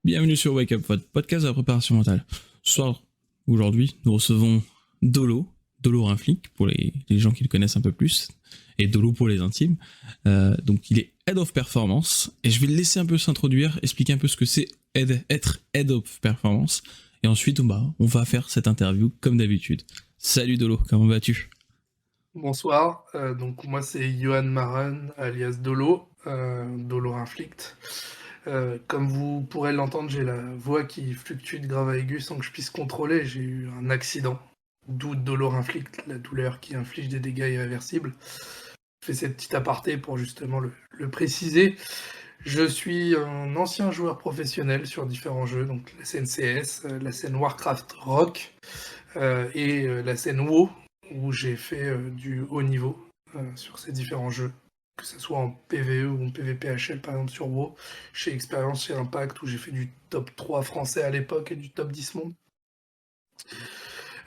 Bienvenue sur Wake Up, votre podcast de la préparation mentale. Ce soir, aujourd'hui, nous recevons Dolo Rinflick, pour les gens qui le connaissent un peu plus, et Dolo pour les intimes. Donc il est Head of Performance, et je vais le laisser un peu s'introduire, expliquer un peu ce que c'est être Head of Performance, et ensuite on va faire cette interview comme d'habitude. Salut Dolo, comment vas-tu ? Bonsoir, donc moi c'est Johan Maren alias Dolo, Dolo Rinflict. Comme vous pourrez l'entendre, j'ai la voix qui fluctue de grave à aigu sans que je puisse contrôler. J'ai eu un accident, d'où Dolo Rinflict, la douleur qui inflige des dégâts irréversibles. Je fais cette petite aparté pour justement le préciser. Je suis un ancien joueur professionnel sur différents jeux, donc la scène CS, la scène Warcraft Rock et la scène WoW, où j'ai fait du haut niveau sur ces différents jeux, que ce soit en PvE ou en PvPHL par exemple sur WoW. J'ai expérience chez Impact où j'ai fait du top 3 français à l'époque et du top 10 monde.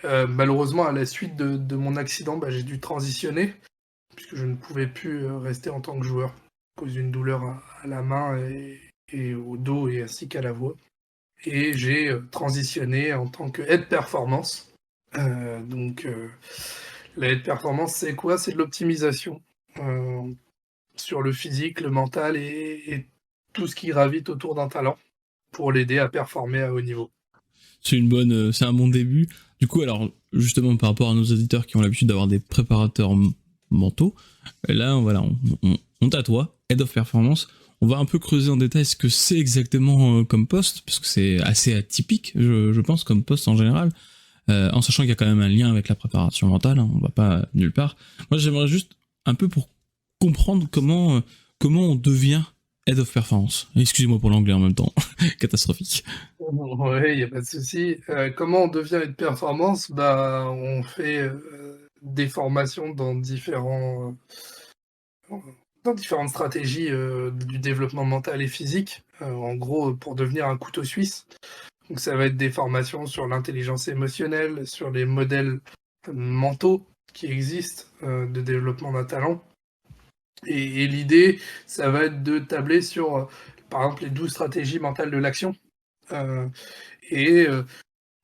Malheureusement, à la suite de mon accident, j'ai dû transitionner, puisque je ne pouvais plus rester en tant que joueur, à cause d'une douleur à la main et au dos et ainsi qu'à la voix. Et j'ai transitionné en tant que Head Performance. La Head Performance, c'est quoi? C'est de l'optimisation sur le physique, le mental et tout ce qui gravite autour d'un talent pour l'aider à performer à haut niveau. C'est un bon début. Du coup, alors, justement, par rapport à nos auditeurs qui ont l'habitude d'avoir des préparateurs mentaux, là, voilà, on t'attoie, Head of Performance. On va un peu creuser en détail ce que c'est exactement comme poste, parce que c'est assez atypique, je pense, comme poste en général, en sachant qu'il y a quand même un lien avec la préparation mentale, hein, on va pas nulle part. Moi, j'aimerais juste un peu pour comprendre comment on devient Head of Performance. Excusez-moi pour l'anglais en même temps, catastrophique. Oui, il n'y a pas de souci. Comment on devient Head Performance? On fait des formations dans différentes stratégies du développement mental et physique. En gros, pour devenir un couteau suisse. Donc ça va être des formations sur l'intelligence émotionnelle, sur les modèles mentaux qui existent de développement d'un talent. Et l'idée, ça va être de tabler sur, par exemple, les 12 stratégies mentales de l'action. Euh, et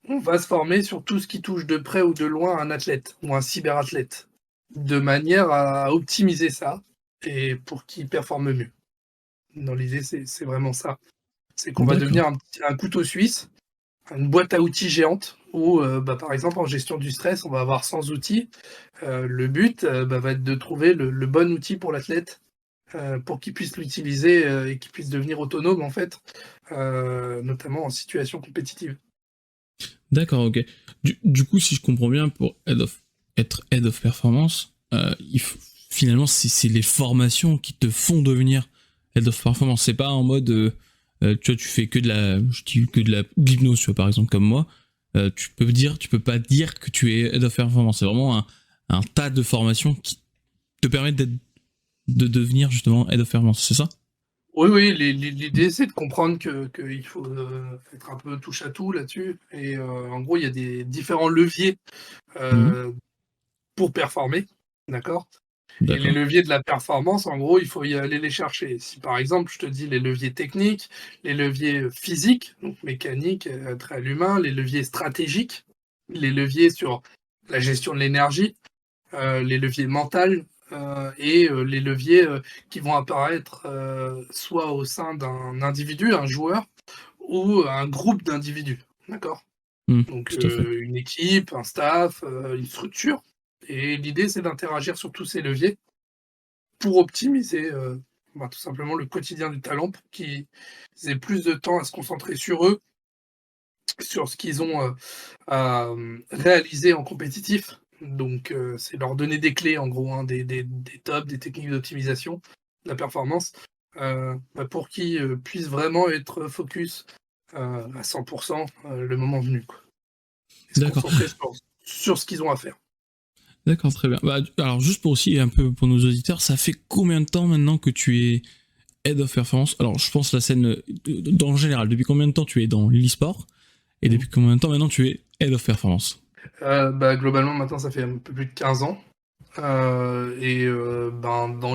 on va se former sur tout ce qui touche de près ou de loin un athlète ou un cyberathlète, de manière à optimiser ça et pour qu'il performe mieux. Dans l'idée, c'est vraiment ça. C'est qu'on va D'accord. devenir un couteau suisse, une boîte à outils géante où, par exemple, en gestion du stress, on va avoir 100 outils. Le but va être de trouver le bon outil pour l'athlète pour qu'il puisse l'utiliser et qu'il puisse devenir autonome, en fait, notamment en situation compétitive. D'accord, ok. Du coup, si je comprends bien, pour être Head of Performance, finalement, c'est les formations qui te font devenir Head of Performance. C'est pas en mode, tu vois, tu fais que de l'hypnose, tu vois, par exemple, comme moi. Tu peux pas dire que tu es Head of Performance. C'est vraiment un tas de formations qui te permettent de devenir justement Head of Performance, c'est ça? Oui, oui, l'idée, c'est de comprendre qu'il faut être un peu touche à tout là-dessus. Et en gros, il y a des différents leviers Mhm. euh, pour performer, d'accord? Et les D'accord. leviers de la performance, en gros, il faut y aller les chercher. Si par exemple, je te dis les leviers techniques, les leviers physiques, donc mécaniques, trait à l'humain, les leviers stratégiques, les leviers sur la gestion de l'énergie, les leviers mentaux et les leviers qui vont apparaître soit au sein d'un individu, un joueur, ou un groupe d'individus. D'accord? Mhm, Donc tout à fait. une équipe, un staff, une structure. Et l'idée, c'est d'interagir sur tous ces leviers pour optimiser tout simplement le quotidien du talent pour qu'ils aient plus de temps à se concentrer sur eux, sur ce qu'ils ont à réaliser en compétitif. Donc c'est leur donner des clés en gros, hein, des tops, des techniques d'optimisation de la performance pour qu'ils puissent vraiment être focus à 100% le moment venu, quoi. Et se D'accord. concentrer sur ce qu'ils ont à faire. D'accord, très bien. Bah, alors, juste pour aussi, un peu pour nos auditeurs, ça fait combien de temps maintenant que tu es Head of Performance? Alors, je pense la scène, dans le général, depuis combien de temps tu es dans l'e-sport? Et Mhm. depuis combien de temps maintenant tu es Head of Performance? Globalement, maintenant, ça fait un peu plus de 15 ans. Dans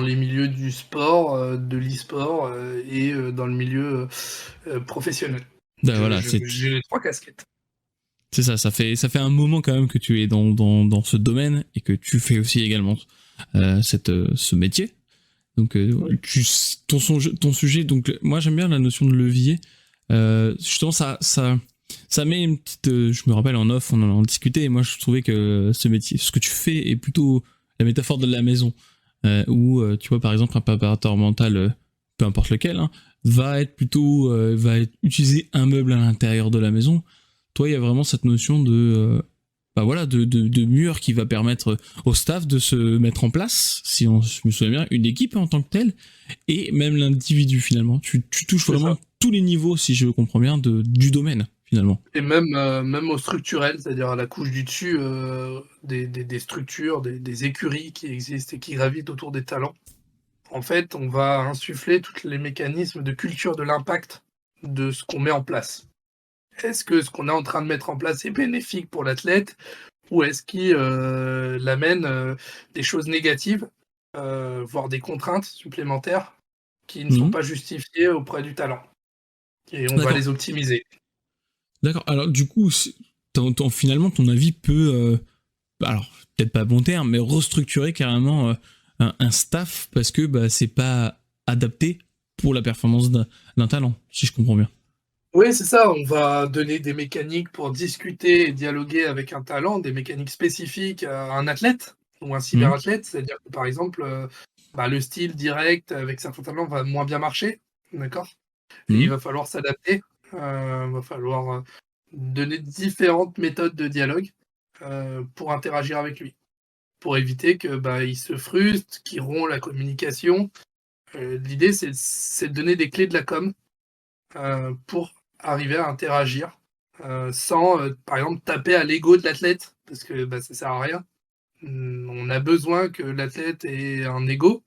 les milieux du sport, de l'e-sport et dans le milieu professionnel. Voilà, J'ai les 3 casquettes. C'est ça, ça fait un moment quand même que tu es dans ce domaine et que tu fais aussi également ce métier. Donc Oui. ton sujet, donc moi j'aime bien la notion de levier. Justement ça met une petite, je me rappelle en off on en discutait et moi je trouvais que ce métier, ce que tu fais est plutôt la métaphore de la maison, où tu vois par exemple un préparateur mental, peu importe lequel, hein, va utiliser un meuble à l'intérieur de la maison. Toi il y a vraiment cette notion de de mur qui va permettre au staff de se mettre en place, si on se me souvient bien, une équipe en tant que telle, et même l'individu finalement. Tu touches vraiment tous les niveaux, si je comprends bien, du domaine finalement. Et même au structurel, c'est-à-dire à la couche du dessus, des structures, des écuries qui existent et qui gravitent autour des talents. En fait, on va insuffler tous les mécanismes de culture de l'impact de ce qu'on met en place. Est-ce que ce qu'on est en train de mettre en place est bénéfique pour l'athlète ou est-ce qu'il l'amène des choses négatives, voire des contraintes supplémentaires qui ne sont pas justifiées auprès du talent? Et on va les optimiser. D'accord. Alors du coup, finalement, ton avis peut, alors peut-être pas bon terme, mais restructurer carrément un staff parce que c'est pas adapté pour la performance d'un talent, si je comprends bien. Oui, c'est ça, on va donner des mécaniques pour discuter et dialoguer avec un talent, des mécaniques spécifiques à un athlète ou un cyberathlète. C'est-à-dire que, par exemple, le style direct avec certains talents va moins bien marcher, d'accord? Et il va falloir s'adapter, va falloir, donner différentes méthodes de dialogue, pour interagir avec lui. Pour éviter que, il se frustre, qu'il rompt la communication. L'idée c'est de donner des clés de la com', pour arriver à interagir, sans, par exemple, taper à l'ego de l'athlète parce que, ça sert à rien. On a besoin que l'athlète ait un ego.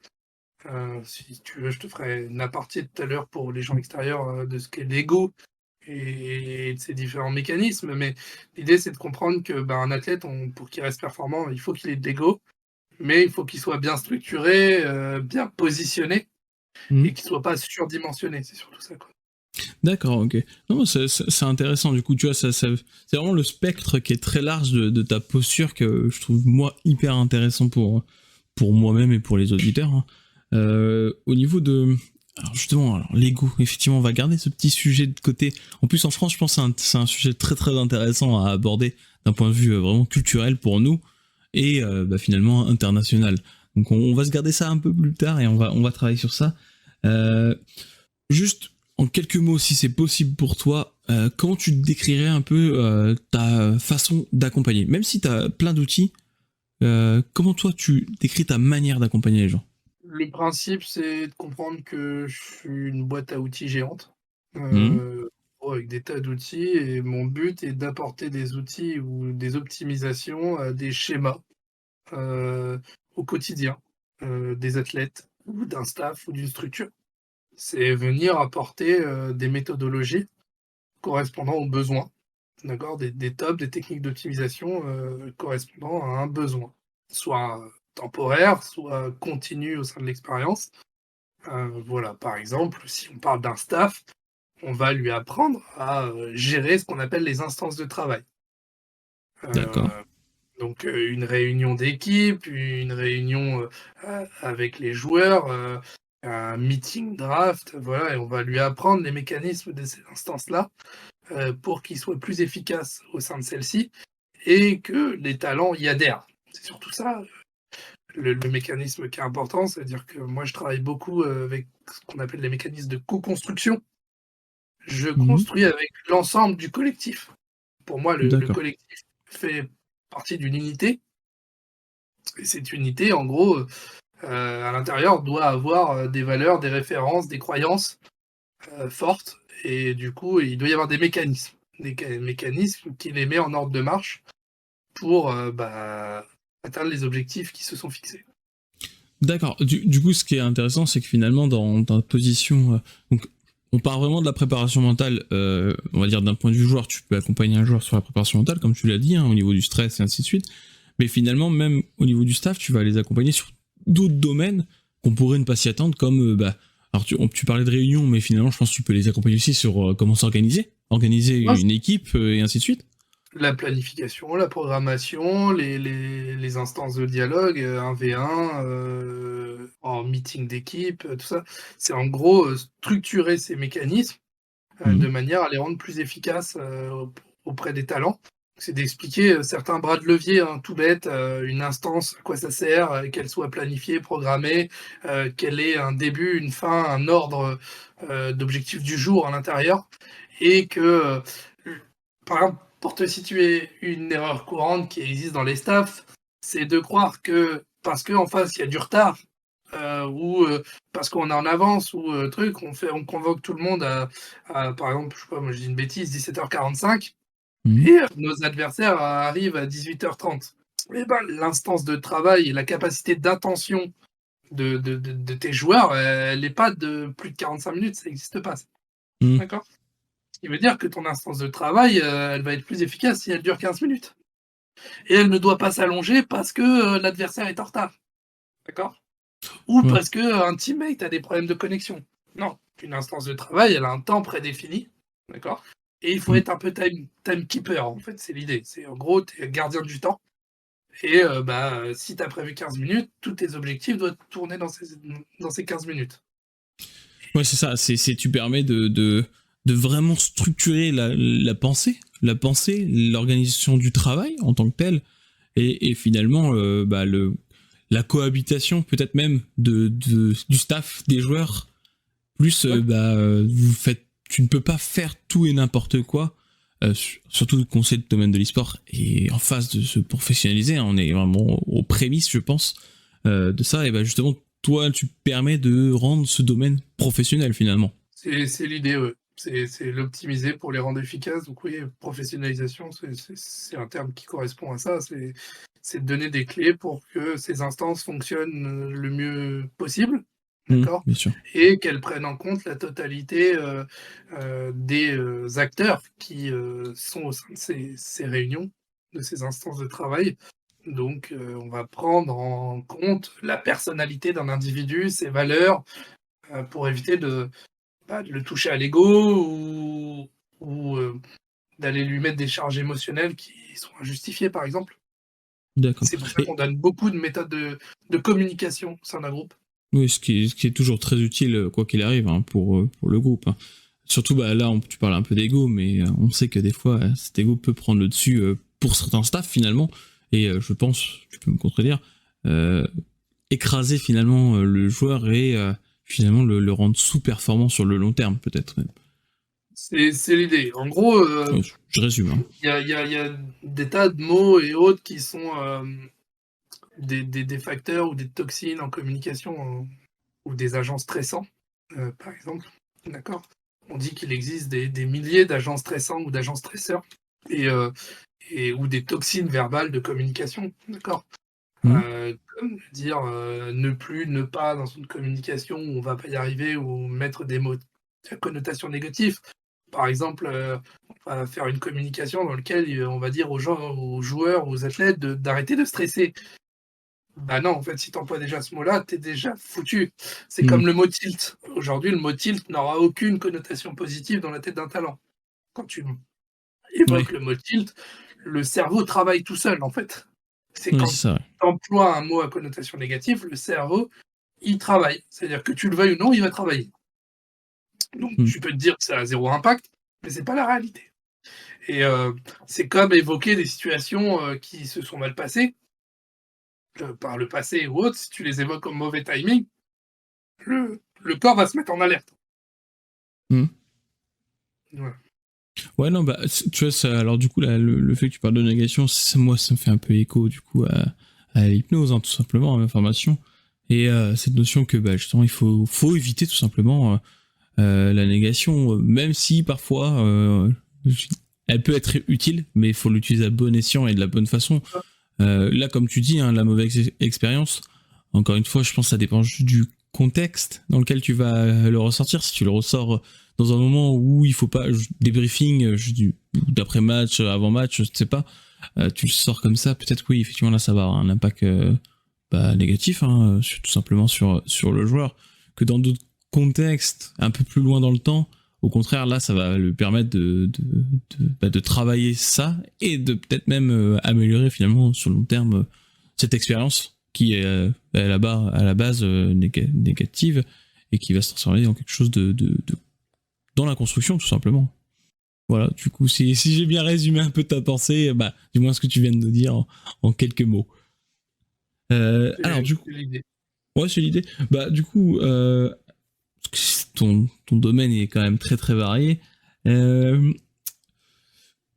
Si tu veux, je te ferai une aparté tout à l'heure pour les gens extérieurs, de ce qu'est l'ego et de ses différents mécanismes. Mais l'idée, c'est de comprendre que, un athlète, pour qu'il reste performant, il faut qu'il ait de l'ego, mais il faut qu'il soit bien structuré, bien positionné et qu'il soit pas surdimensionné. C'est surtout ça, quoi. D'accord, ok. Non, c'est intéressant. Du coup, tu vois, c'est vraiment le spectre qui est très large de ta posture que je trouve, moi, hyper intéressant pour moi-même et pour les auditeurs. Hein. Au niveau de... Alors justement, l'ego, effectivement, on va garder ce petit sujet de côté. En plus, en France, je pense que c'est un sujet très très intéressant à aborder d'un point de vue vraiment culturel pour nous et finalement international. Donc on va se garder ça un peu plus tard et on va travailler sur ça. Juste en quelques mots, si c'est possible pour toi, comment tu décrirais un peu ta façon d'accompagner? Même si tu as plein d'outils, comment toi tu décris ta manière d'accompagner les gens? Le principe, c'est de comprendre que je suis une boîte à outils géante, Mmh. avec des tas d'outils et mon but est d'apporter des outils ou des optimisations à des schémas, heu, au quotidien, des athlètes ou d'un staff ou d'une structure. C'est venir apporter, des méthodologies correspondant aux besoins, d'accord? Des tops, des techniques d'optimisation, correspondant à un besoin, soit temporaire, soit continu au sein de l'expérience. Voilà, par exemple, si on parle d'un staff, on va lui apprendre à, gérer ce qu'on appelle les instances de travail. D'accord. Donc, une réunion d'équipe, une réunion, avec les joueurs, un meeting draft, voilà et on va lui apprendre les mécanismes de ces instances-là, pour qu'il soit plus efficace au sein de celle-ci et que les talents y adhèrent. C'est surtout ça, le mécanisme qui est important, c'est-à-dire que moi je travaille beaucoup, avec ce qu'on appelle les mécanismes de co-construction. Je Mmh. construis avec l'ensemble du collectif. Pour moi, le D'accord. collectif fait partie d'une unité et cette unité, en gros, à l'intérieur, doit avoir, des valeurs, des références, des croyances, fortes et du coup, il doit y avoir des mécanismes. Mécanismes qui les met en ordre de marche pour, atteindre les objectifs qui se sont fixés. D'accord. Du coup, ce qui est intéressant, c'est que finalement, dans ta position, donc, on part vraiment de la préparation mentale, on va dire d'un point de vue joueur, tu peux accompagner un joueur sur la préparation mentale, comme tu l'as dit, hein, au niveau du stress et ainsi de suite. Mais finalement, même au niveau du staff, tu vas les accompagner sur d'autres domaines qu'on pourrait ne pas s'y attendre, comme, alors tu parlais de réunion, mais finalement, je pense que tu peux les accompagner aussi sur comment s'organiser, organiser Ouais, une équipe et ainsi de suite. la planification, la programmation, les instances de dialogue, 1v1, en meeting d'équipe, tout ça. C'est en gros, structurer ces mécanismes, Mhm. de manière à les rendre plus efficaces, auprès des talents. C'est d'expliquer, certains bras de levier, hein, tout bête, une instance, à quoi ça sert, qu'elle soit planifiée, programmée, qu'elle ait un début, une fin, un ordre, d'objectifs du jour à l'intérieur et que, par exemple, pour te situer, une erreur courante qui existe dans les staffs, c'est de croire que parce qu'en face il y a du retard, ou parce qu'on est en avance ou truc, on convoque tout le monde par exemple, je sais pas, moi je dis une bêtise, 17h45 Mhm. et nos adversaires arrivent à 18h30. Et ben, l'instance de travail et la capacité d'attention de tes joueurs, elle est pas de plus de 45 minutes, ça n'existe pas. Mhm. D'accord? Ce qui veut dire que ton instance de travail, elle va être plus efficace si elle dure 15 minutes. Et elle ne doit pas s'allonger parce que l'adversaire est en retard. D'accord? Ou Ouais. parce qu'un teammate a des problèmes de connexion. Non, une instance de travail, elle a un temps prédéfini. D'accord? Et il faut Mhm. être un peu timekeeper, en fait, c'est l'idée. C'est en gros, tu es gardien du temps. Et si tu as prévu 15 minutes, tous tes objectifs doivent tourner dans ces 15 minutes. Ouais, c'est ça. Tu permets de vraiment structurer la pensée, l'organisation du travail en tant que tel, et finalement, la cohabitation peut-être même du staff, des joueurs, plus Ouais. tu ne peux pas faire tout et n'importe quoi. Surtout qu'on sait le domaine de l'e-sport et en phase de se professionnaliser, hein, on est vraiment aux prémices, je pense, de ça. Et bah justement, toi, tu permets de rendre ce domaine professionnel finalement. C'est l'idée, ouais. C'est l'optimiser pour les rendre efficaces. Donc oui, professionnalisation, c'est un terme qui correspond à ça. C'est de donner des clés pour que ces instances fonctionnent, le mieux possible, d'accord? Bien sûr. Et qu'elles prennent en compte la totalité, des, acteurs qui, sont au sein de ces réunions, de ces instances de travail. Donc on va prendre en compte la personnalité d'un individu, ses valeurs, pour éviter de le toucher à l'ego ou d'aller lui mettre des charges émotionnelles qui sont injustifiées, par exemple. D'accord. C'est pour ça Et qu'on donne beaucoup de méthodes de communication au sein d'un groupe. oui, ce qui est toujours très utile, quoi qu'il arrive, hein, pour le groupe, hein. Surtout, bah, là, tu parles un peu d'ego, mais on sait que des fois, cet ego peut prendre le dessus pour certains staffs, finalement. Et je pense, tu peux me contredire, euh, écraser finalement le joueur et finalement le rendre sous-performant sur le long terme, peut-être même. C'est l'idée. En gros, Je résume, hein. il y a des tas de mots et autres qui sont, des facteurs ou des toxines en communication, ou des agents stressants, par exemple. D'accord? On dit qu'il existe des milliers d'agents stressants ou d'agents stresseurs et ou des toxines verbales de communication. D'accord? Mhm. Comme dire, ne plus, ne pas dans une communication où on va pas y arriver ou mettre des mots à connotation négative. Par exemple, on va faire une communication dans lequel, on va dire aux gens, aux joueurs, aux athlètes d'arrêter de stresser. Bah non, en fait, si tu emploies déjà ce mot-là, tu es déjà foutu. C'est Mhm. comme le mot tilt. Aujourd'hui, le mot tilt n'aura aucune connotation positive dans la tête d'un talent. Quand tu Ouais, évoques le mot tilt, le cerveau travaille tout seul, en fait. C'est ouais, quand c'est ça. Ouais. tu emploies un mot à connotation négative, le cerveau, il travaille. C'est-à-dire que tu le veuilles ou non, il va travailler. Donc Mhm. tu peux te dire que ça a zéro impact, mais c'est pas la réalité. Et c'est comme évoquer des situations, qui se sont mal passées, par le passé ou autre, si tu les évoques comme mauvais timing, le corps va se mettre en alerte. Mhm. Ouais. Ouais, non, bah, tu vois, alors du coup, là, le fait que tu parles de négation, moi, ça me fait un peu écho, du coup, à l'hypnose, hein, tout simplement, à ma formation. Et cette notion que, bah, justement, faut éviter, tout simplement, la négation, même si, parfois, elle peut être utile, mais il faut l'utiliser à bon escient et de la bonne façon. Là, comme tu dis, hein, la mauvaise expérience, encore une fois, je pense que ça dépend juste du contexte dans lequel tu vas le ressortir. Si tu le ressors dans un moment où il faut pas des briefings d'après match, avant match, je ne sais pas, tu le sors comme ça, peut-être que oui, effectivement là ça va avoir un impact négatif, hein, tout simplement sur le joueur. Que dans d'autres contextes, un peu plus loin dans le temps, Au contraire, là, ça va lui permettre de travailler ça et de peut-être même améliorer finalement sur le long terme cette expérience qui est à la base négative et qui va se transformer en quelque chose dans la construction tout simplement. Voilà, du coup, si j'ai bien résumé un peu ta pensée, bah, du moins ce que tu viens de dire en quelques mots. Alors du coup, ouais, c'est l'idée. Bah, du coup, ton domaine est quand même très très varié.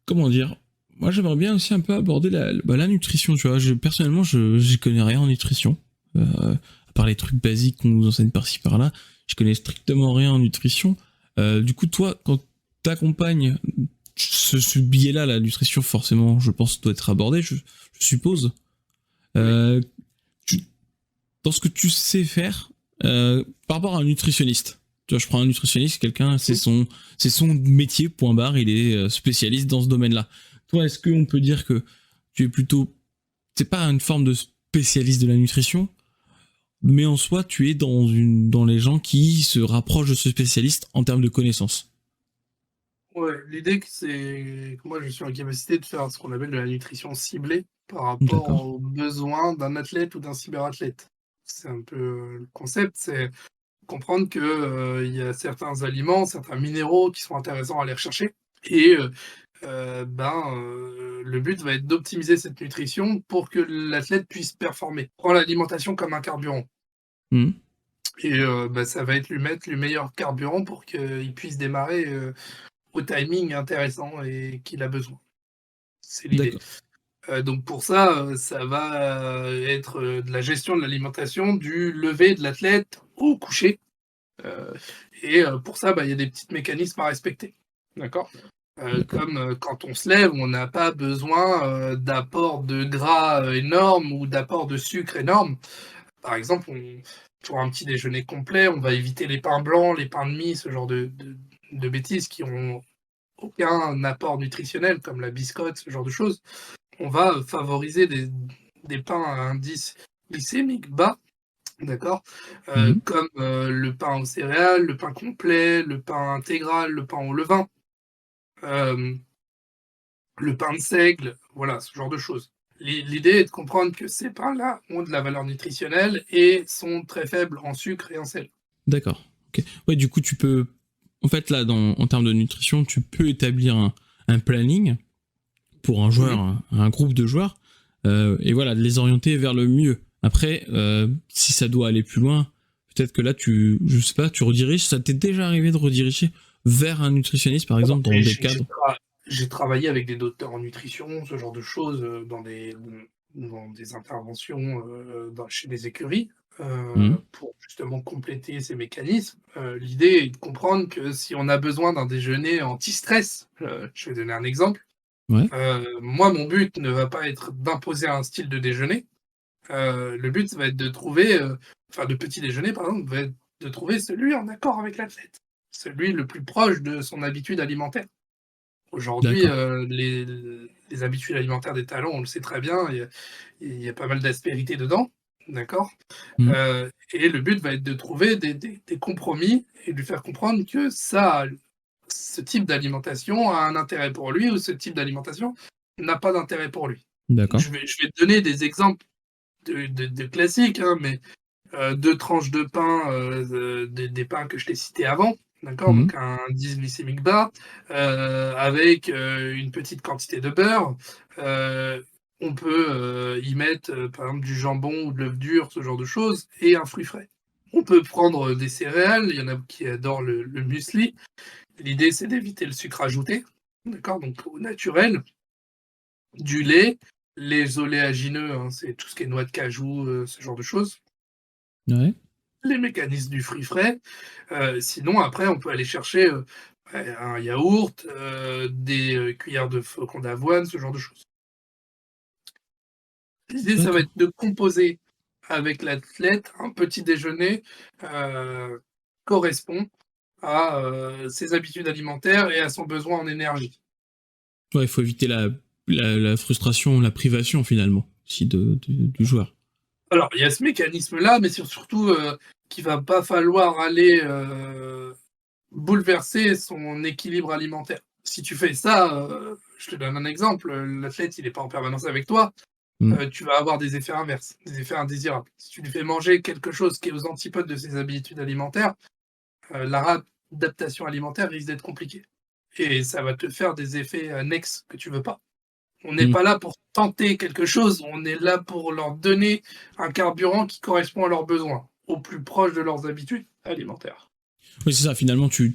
Comment dire? Moi, j'aimerais bien aussi un peu aborder la nutrition, tu vois. Personnellement, j'y connais rien en nutrition. À part les trucs basiques qu'on nous enseigne par-ci par-là, je connais strictement rien en nutrition. Du coup, toi, quand t'accompagnes ce biais-là, la nutrition, forcément, je pense, doit être abordé, je suppose. Oui. Dans ce que tu sais faire, par rapport à un nutritionniste, tu vois, je prends un nutritionniste, quelqu'un, c'est son métier, point barre, il est spécialiste dans ce domaine-là. Toi, est-ce qu'on peut dire que tu es plutôt, c'est pas une forme de spécialiste de la nutrition, mais en soi, tu es dans les gens qui se rapprochent de ce spécialiste en termes de connaissances? Ouais, l'idée c'est que moi je suis en capacité de faire ce qu'on appelle de la nutrition ciblée par rapport aux besoins d'un athlète ou d'un cyberathlète. C'est un peu le concept, c'est comprendre que, il y a certains aliments, certains minéraux qui sont intéressants à aller rechercher et le but va être d'optimiser cette nutrition pour que l'athlète puisse performer. Prends l'alimentation comme un carburant. Mmh. Et ça va être lui mettre le meilleur carburant pour qu'il puisse démarrer, au timing intéressant et qu'il a besoin. C'est l'idée. Donc pour ça, ça va être, de la gestion de l'alimentation du lever de l'athlète au coucher, heu pour ça, il y a des petits mécanismes à respecter. D'accord? Comme, quand on se lève, on n'a pas besoin, d'apport de gras, énorme ou d'apport de sucre énorme. Par exemple, pour un petit déjeuner complet, on va éviter les pains blancs, les pains de mie, ce genre de bêtises qui ont aucun apport nutritionnel comme la biscotte, ce genre de choses. On va favoriser des pains à indice glycémique bas, d'accord? Comme, le pain aux céréales, le pain complet, le pain intégral, le pain au levain, hem, le pain de seigle, voilà, ce genre de choses. L'idée est de comprendre que ces pains-là ont de la valeur nutritionnelle et sont très faibles en sucre et en sel. D'accord. Ok. Ouais, du coup, tu peux. En fait, là, en termes de nutrition, tu peux établir un planning pour un joueur, un groupe de joueurs, et voilà, de les orienter vers le mieux. Après, si ça doit aller plus loin, peut-être que là, je sais pas, tu rediriges. Ça t'est déjà arrivé de rediriger vers un nutritionniste, par exemple, dans des cadres? J'ai travaillé avec des docteurs en nutrition, ce genre de choses, dans des interventions, chez des écuries, pour justement compléter ces mécanismes. L'idée est de comprendre que si on a besoin d'un déjeuner anti-stress, je vais donner un exemple. Ouais. Moi, mon but ne va pas être d'imposer un style de déjeuner. Le but va être de trouver, de petit déjeuner par exemple, va être de trouver celui en accord avec l'athlète, celui le plus proche de son habitude alimentaire. Aujourd'hui, D'accord. les habitudes alimentaires des talents, on le sait très bien, il y a pas mal d'aspérité dedans, d'accord? Mmh. Et le but va être de trouver des compromis et de lui faire comprendre que ce type d'alimentation a un intérêt pour lui ou ce type d'alimentation n'a pas d'intérêt pour lui. D'accord. Je vais te donner des exemples de classiques, hein, mais 2 tranches de pain, des pains que je t'ai cités avant, d'accord? Mmh. Donc un indice glycémique bas, avec, une petite quantité de beurre. On peut, y mettre, par exemple du jambon ou de l'œuf dur, ce genre de choses et un fruit frais. On peut prendre des céréales, il y en a qui adorent le muesli. L'idée, c'est d'éviter le sucre ajouté, d'accord? Donc au naturel, du lait, les oléagineux, hein, c'est tout ce qui est noix de cajou, ce genre de choses. Ouais. Les mécanismes du fruit frais. Sinon après on peut aller chercher, un yaourt, des, cuillères de flocons d'avoine, ce genre de choses. L'idée, ça va D'accord. être de composer avec l'athlète un petit déjeuner, correspond à, ses habitudes alimentaires et à son besoin en énergie. Ouais, il faut éviter la frustration, la privation finalement, aussi du joueur. Alors il y a ce mécanisme-là, mais surtout, qu'il va pas falloir aller, bouleverser son équilibre alimentaire. Si tu fais ça, je te donne un exemple, l'athlète, il est pas en permanence avec toi, Mmh. tu vas avoir des effets inverses, des effets indésirables. Si tu lui fais manger quelque chose qui est aux antipodes de ses habitudes alimentaires, la réadaptation alimentaire risque d'être compliquée et ça va te faire des effets annexes que tu veux pas. On n'est Mmh. pas là pour tenter quelque chose, on est là pour leur donner un carburant qui correspond à leurs besoins, au plus proche de leurs habitudes alimentaires. Oui, c'est ça, finalement, tu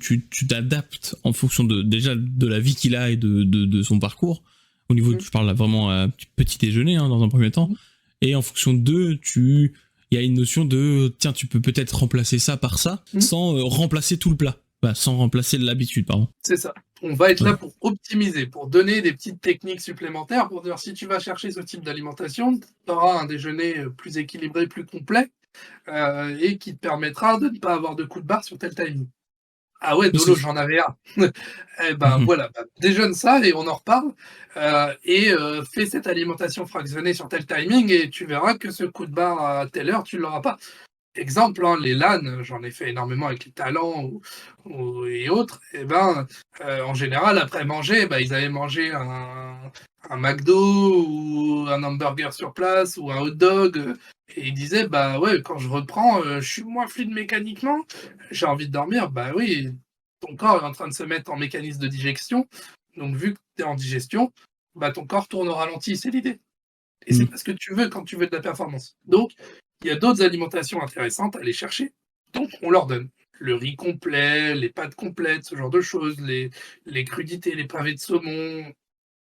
t'adaptes en fonction déjà de la vie qu'il a et de son parcours. Au niveau, Mmh. je parle là vraiment à petit déjeuner, hein, dans un premier temps. Mmh. Et en fonction d'eux, il y a une notion de, tiens, tu peux peut-être remplacer ça par ça, Mmh. sans remplacer tout le plat. Bah, sans remplacer l'habitude, pardon. C'est ça. On va être Ouais. là pour optimiser, pour donner des petites techniques supplémentaires, pour dire si tu vas chercher ce type d'alimentation, tu auras un déjeuner plus équilibré, plus complet, et qui te permettra de ne pas avoir de coups de barre sur tel timing. Ah ouais, Oui, c'est Dolo, j'en avais un. Eh ben Mhm. voilà, bah, déjeune ça et on en reparle. Et fais cette alimentation fractionnée sur tel timing et tu verras que ce coup de barre à telle heure, tu ne l'auras pas. Exemple, hein, les LAN, j'en ai fait énormément avec les talents et autres. Et ben, en général, après manger, bah, ils avaient mangé un McDo ou un hamburger sur place ou un hot dog. Et ils disaient, bah ouais, quand je reprends, je suis moins fluide mécaniquement, j'ai envie de dormir. Bah oui, ton corps est en train de se mettre en mécanisme de digestion. Donc, vu que tu es en digestion, bah, ton corps tourne au ralenti, c'est l'idée. Et c'est Mhm. pas ce que tu veux quand tu veux de la performance. Donc, il y a d'autres alimentations intéressantes à aller chercher. Donc, on leur donne le riz complet, les pâtes complètes, ce genre de choses, les crudités, les pavés de saumon.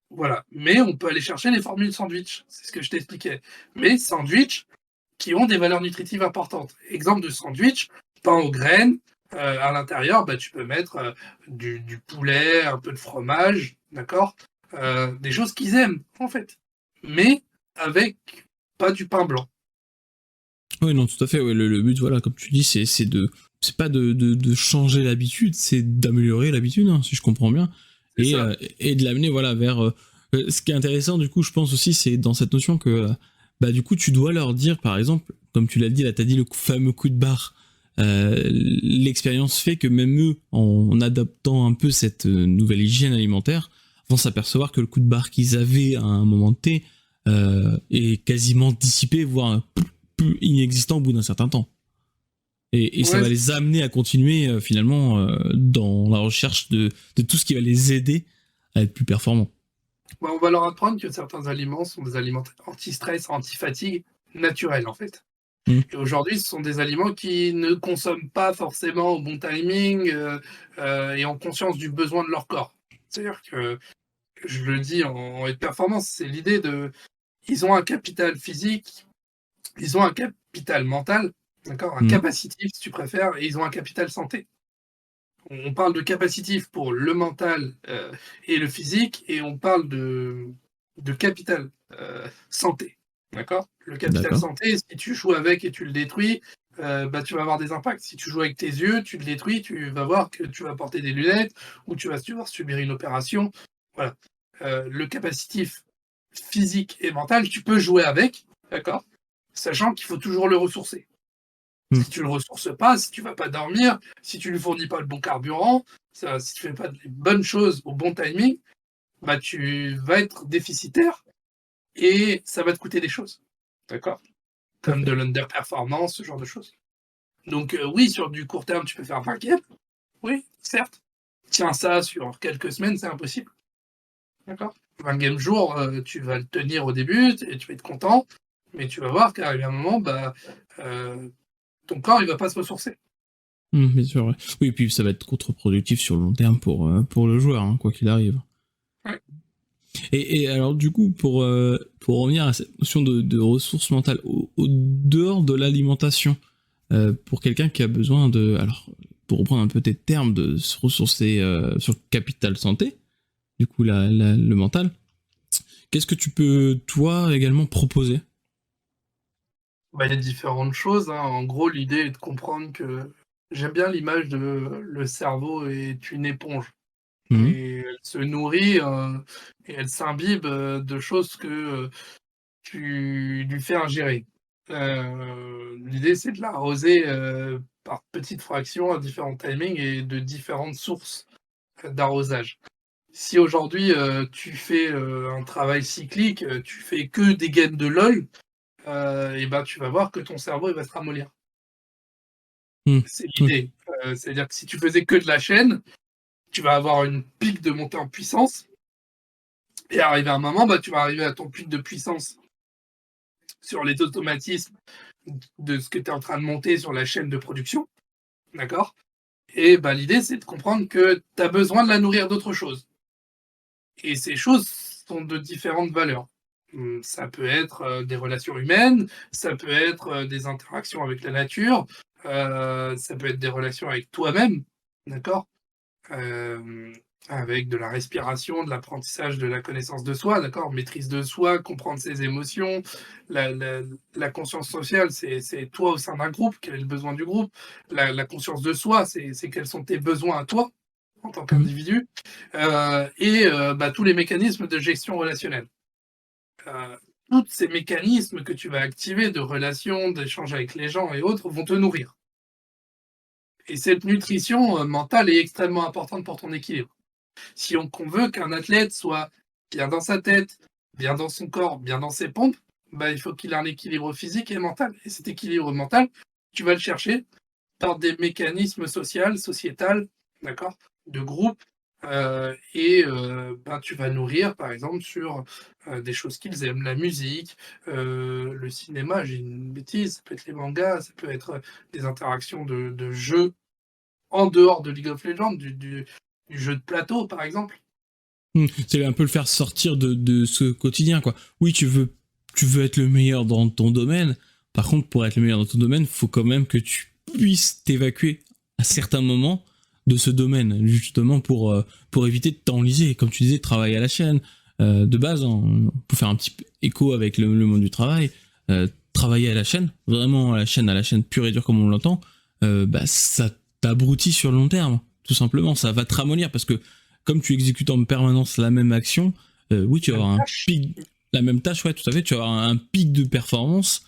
Voilà. Mais on peut aller chercher les formules sandwich. C'est ce que je t'expliquais. Mais sandwich qui ont des valeurs nutritives importantes. Exemple de sandwich, pain aux graines. À l'intérieur, bah, tu peux mettre du poulet, un peu de fromage, d'accord. Des choses qu'ils aiment, en fait. Mais avec pas du pain blanc. Oui, non, tout à fait. Ouais, le but, voilà, comme tu dis, c'est pas de changer l'habitude, c'est d'améliorer l'habitude, hein, si je comprends bien, C'est ça. et de l'amener, voilà, vers. Ce qui est intéressant, du coup, je pense aussi, c'est dans cette notion que, bah, du coup, tu dois leur dire, par exemple, comme tu l'as dit, là, t'as dit le fameux coup de barre. L'expérience fait que même eux, en adaptant un peu cette nouvelle hygiène alimentaire, vont s'apercevoir que le coup de barre qu'ils avaient à un moment T est quasiment dissipé, voire plus inexistant au bout d'un certain temps. Et ça Ouais, va les amener à continuer finalement dans la recherche de tout ce qui va les aider à être plus performants. bah, on va leur apprendre que certains aliments sont des aliments anti-stress, anti-fatigue, naturels, en fait. Mm. Et aujourd'hui, ce sont des aliments qui ne consomment pas forcément au bon timing, et en conscience du besoin de leur corps. C'est-à-dire que, je le dis en haute performance, c'est l'idée de ils ont un capital physique, ils ont un capital mental, d'accord? Un Mm. capacitif si tu préfères, et ils ont un capital santé. On parle de capacitif pour le mental, et le physique et on parle de capital, santé, d'accord? Le capital D'accord. santé, si tu joues avec et tu le détruis, bah, tu vas avoir des impacts. Si tu joues avec tes yeux, tu le détruis, tu vas voir que tu vas porter des lunettes ou tu vas devoir subir une opération. Voilà. Le capacitif physique et mental, tu peux jouer avec, d'accord? Sachant qu'il faut toujours le ressourcer. Mm. Si tu le ressources pas, si tu vas pas dormir, si tu lui fournis pas le bon carburant, si tu fais pas les bonnes choses au bon timing, bah tu vas être déficitaire et ça va te coûter des choses. D'accord? Tout à Comme fait. de l'underperformance, ce genre de choses. Donc oui, sur du court terme, tu peux faire 20 games. Oui, certes. Tiens ça sur quelques semaines, c'est impossible. D'accord? 20 games jour, tu vas le tenir au début et tu vas être content, mais tu vas voir qu'arrivé un moment, bah, ton corps, il va pas se ressourcer. Bien sûr, ouais. Oui, et puis ça va être contre-productif sur le long terme pour le joueur, hein, quoi qu'il arrive. Ouais. Et alors, du coup, pour revenir à cette notion de ressources mentales, au dehors de l'alimentation, pour quelqu'un qui a besoin de. Alors, pour reprendre un peu tes termes, de se ressourcer sur le capital santé, du coup, le mental, qu'est-ce que tu peux, toi, également proposer? Bah, il y a différentes choses, hein. En gros, l'idée est de comprendre que j'aime bien l'image de le cerveau est une éponge Mhm. et elle se nourrit, et elle s'imbibe, de choses que, tu lui fais ingérer. L'idée, c'est de l'arroser, par petites fractions à différents timings et de différentes sources d'arrosage. Si aujourd'hui, tu fais, un travail cyclique, tu fais que des gaines de LOL, et ben, tu vas voir que ton cerveau, il va se ramollir. Mmh. C'est OK. l'idée. C'est-à-dire que si tu faisais que de la chaîne, tu vas avoir une pique de montée en puissance et arrivé à un moment, bah, tu vas arriver à ton pic de puissance sur les automatismes de ce que tu es en train de monter sur la chaîne de production, d'accord? Et bah, l'idée, c'est de comprendre que tu as besoin de la nourrir d'autres choses. Et ces choses sont de différentes valeurs. Ça peut être, des relations humaines, ça peut être, des interactions avec la nature, ça peut être des relations avec toi-même, d'accord? Hem, Avec de la respiration, de l'apprentissage de la connaissance de soi, d'accord? Maîtrise de soi, comprendre ses émotions. La conscience sociale, c'est toi au sein d'un groupe, quel est le besoin du groupe. La conscience de soi, c'est quels sont tes besoins à toi, en tant Mmh. qu'individu. Et bah, tous les mécanismes de gestion relationnelle. Heu, Tous ces mécanismes que tu vas activer de relations, d'échanges avec les gens et autres vont te nourrir. Et cette nutrition, mentale est extrêmement importante pour ton équilibre. Si on veut qu'un athlète soit bien dans sa tête, bien dans son corps, bien dans ses pompes, bah, il faut qu'il ait un équilibre physique et mental. Et cet équilibre mental, tu vas le chercher par des mécanismes sociétals, d'accord, de groupe, et ben, tu vas nourrir, par exemple, sur, des choses qu'ils aiment, la musique, le cinéma, j'ai une bêtise, ça peut être les mangas, ça peut être, des interactions de jeux en dehors de League of Legends, du jeu de plateau, par exemple. C'est un peu le faire sortir de ce quotidien, quoi. Oui, tu veux être le meilleur dans ton domaine. Par contre, pour être le meilleur dans ton domaine, faut quand même que tu puisses t'évacuer à certains moments de ce domaine, justement pour éviter de t'enliser. Comme tu disais, travailler à la chaîne. De base, on peut faire un petit écho avec le monde du travail. Travailler à la chaîne, vraiment à la chaîne pure et dure comme on l'entend, bah, ça t'abrutit sur le long terme, tout simplement. Ça va te ramollir parce que comme tu exécutes en permanence la même action, oui, tu vas Même avoir un tâche. pic, la même tâche, ouais, tout à fait, tu vas avoir un pic de performance,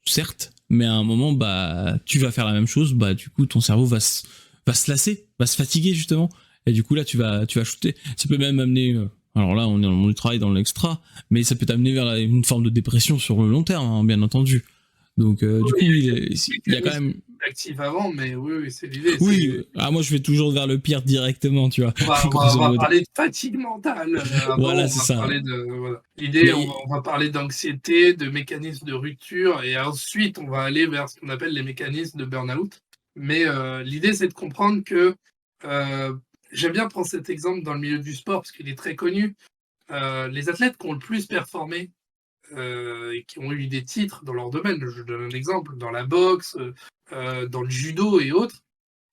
certes, mais à un moment, bah, tu vas faire la même chose, bah, du coup, ton cerveau va se lasser, va se fatiguer, justement, et du coup, là, tu vas shooter. Ça peut même amener, alors là, on est dans le monde du travail, dans l'extra, mais ça peut t'amener vers une forme de dépression sur le long terme, hein, bien entendu. Donc, du Oui, coup, il y a quelques il y a quand mécanismes même. actifs avant, mais oui, oui, c'est l'idée. Oui, C'est moi, je vais toujours vers le pire directement, tu vois, on grosso va modo. parler de fatigue mentale, avant, Voilà, on c'est va ça. parler de voilà. L'idée, Mais on va parler d'anxiété, de mécanismes de rupture et ensuite on va aller vers ce qu'on appelle les mécanismes de burn-out. Mais, l'idée, c'est de comprendre que, j'aime bien prendre cet exemple dans le milieu du sport parce qu'il est très connu. Les athlètes qui ont le plus performé, et qui ont eu des titres dans leur domaine, je donne un exemple, dans la boxe, dans le judo et autres,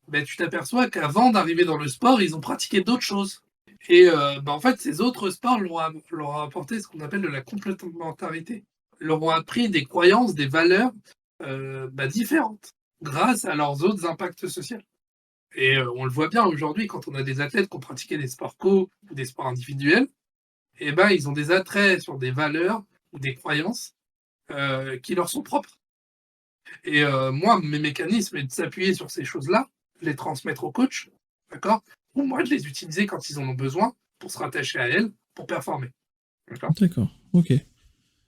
ben tu t'aperçois qu'avant d'arriver dans le sport, ils ont pratiqué d'autres choses. Et bah, en fait, ces autres sports leur ont apporté ce qu'on appelle de la complémentarité. Leur ont appris des croyances, des valeurs, bah, différentes, grâce à leurs autres impacts sociaux. Et on le voit bien aujourd'hui quand on a des athlètes qui ont pratiqué des sports co ou des sports individuels, et ben, ils ont des attraits sur des valeurs ou des croyances, qui leur sont propres. Et moi, mes mécanismes est de s'appuyer sur ces choses-là, les transmettre au coach, d'accord? Ou moi de les utiliser quand ils en ont besoin pour se rattacher à elles, pour performer, d'accord? d'accord, ok.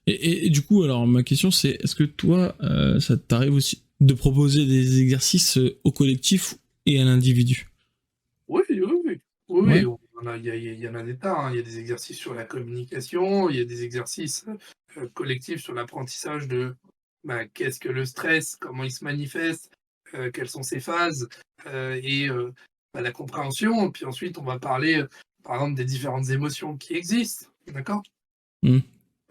Et du coup, alors ma question c'est, est-ce que toi, ça t'arrive aussi de proposer des exercices au collectif et à l'individu? Oui, oui, oui. Oui, oui, Ouais. il y en a des tas, hein. Il y a des exercices sur la communication, il y a des exercices, collectifs sur l'apprentissage de, bah, qu'est-ce que le stress? Comment il se manifeste? Quelles sont ses phases? Et bah, la compréhension. Puis ensuite, on va parler, par exemple, des différentes émotions qui existent, d'accord? Hmm.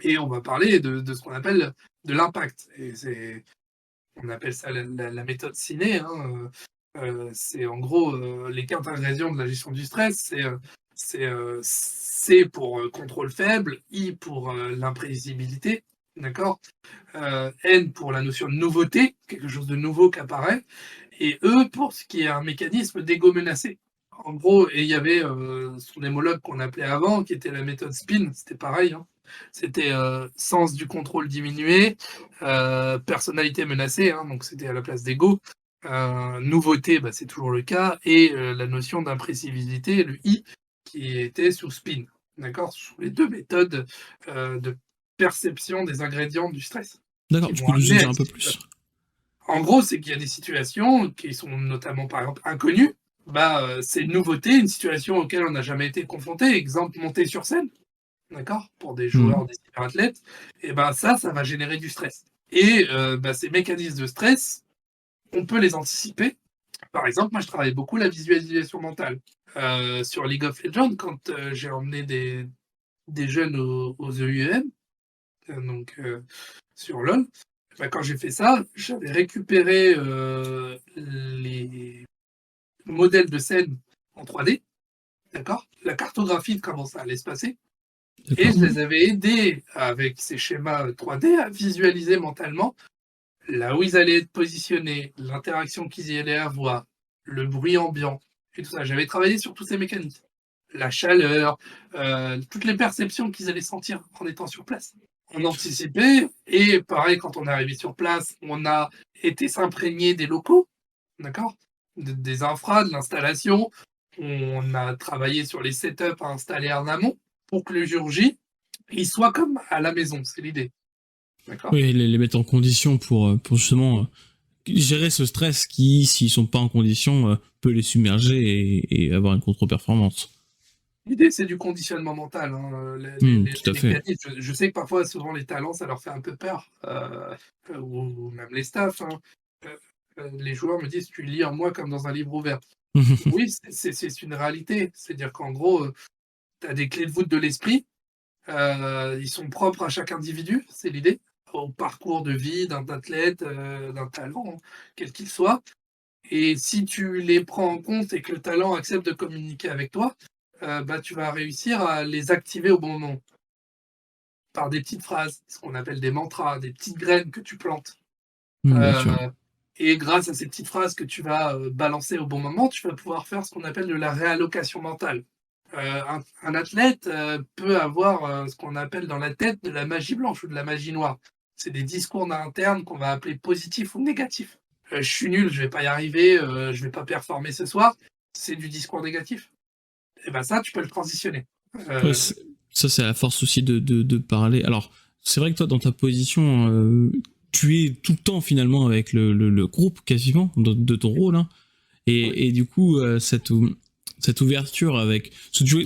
Et on va parler de ce qu'on appelle de l'impact. Et c'est on appelle ça la méthode ciné, hein, c'est en gros, les 4 ingrédients de la gestion du stress, C pour, contrôle faible, I pour, l'imprévisibilité, d'accord? N pour la notion de nouveauté, quelque chose de nouveau qui apparaît, et E pour ce qui est un mécanisme d'ego menacé. En gros, et il y avait, son homologue qu'on appelait avant, qui était la méthode SPIN, c'était pareil, hein. C'était, sens du contrôle diminué, personnalité menacée, hein, donc c'était à la place d'ego, Nouveauté, c'est toujours le cas, et la notion d'imprévisibilité, le I, qui était sous spin. D'accord? Ce sont les 2 méthodes, de perception des ingrédients du stress, D'accord, qui tu vont peux nous en amener à dire une un peu situation. plus? En gros, c'est qu'il y a des situations qui sont notamment, par exemple, inconnues. C'est une nouveauté, une situation auquel on n'a jamais été confronté. Exemple, monter sur scène, d'accord? Pour des Mmh. joueurs, des cyberathlètes, et ça va générer du stress. Et ces mécanismes de stress, on peut les anticiper. Par exemple, moi, je travaille beaucoup la visualisation mentale. Sur League of Legends, quand j'ai emmené des jeunes aux EUM, sur LoL, quand j'ai fait ça, j'avais récupéré les modèles de scène en 3D, d'accord? La cartographie de comment ça allait se passer, et D'accord. je les avais aidés avec ces schémas 3D à visualiser mentalement là où ils allaient être positionnés, l'interaction qu'ils y allaient avoir, le bruit ambiant et tout ça. J'avais travaillé sur tous ces mécanismes. La chaleur, toutes les perceptions qu'ils allaient sentir en étant sur place. On anticipait, et pareil, quand on est arrivé sur place, on a été s'imprégner des locaux, d'accord? Des infras, de l'installation. On a travaillé sur les setups à installer en amont pour que le jour J, il soit comme à la maison, c'est l'idée, d'accord? Oui, les mettre en condition pour justement gérer ce stress qui, s'ils sont pas en condition, peut les submerger et avoir une contre-performance. L'idée, c'est du conditionnement mental, hein, Tout les à fait. mécanismes. Je sais que parfois, souvent, les talents, ça leur fait un peu peur, ou même les staffs, hein. Les joueurs me disent: «Tu lis en moi comme dans un livre ouvert». Oui, c'est une réalité. C'est-à-dire qu'en gros, tu as des clés de voûte de l'esprit, ils sont propres à chaque individu, c'est l'idée, au parcours de vie d'un athlète, d'un talent, hein, quel qu'il soit. Et si tu les prends en compte et que le talent accepte de communiquer avec toi, tu vas réussir à les activer au bon moment, par des petites phrases, ce qu'on appelle des mantras, des petites graines que tu plantes. Bien sûr. Heu et grâce à ces petites phrases que tu vas, balancer au bon moment, tu vas pouvoir faire ce qu'on appelle de la réallocation mentale. Un athlète, peut avoir, ce qu'on appelle dans la tête de la magie blanche ou de la magie noire. C'est des discours internes qu'on va appeler positifs ou négatifs. «Je suis nul, je vais pas y arriver, je vais pas performer ce soir», c'est du discours négatif. Et ça, tu peux le transitionner. Ouais, Heu, ça, c'est la force aussi de parler. Alors, c'est vrai que toi, dans ta position, tu es tout le temps finalement avec le groupe quasiment de ton rôle, hein. oui, Et du coup, cette ouverture avec.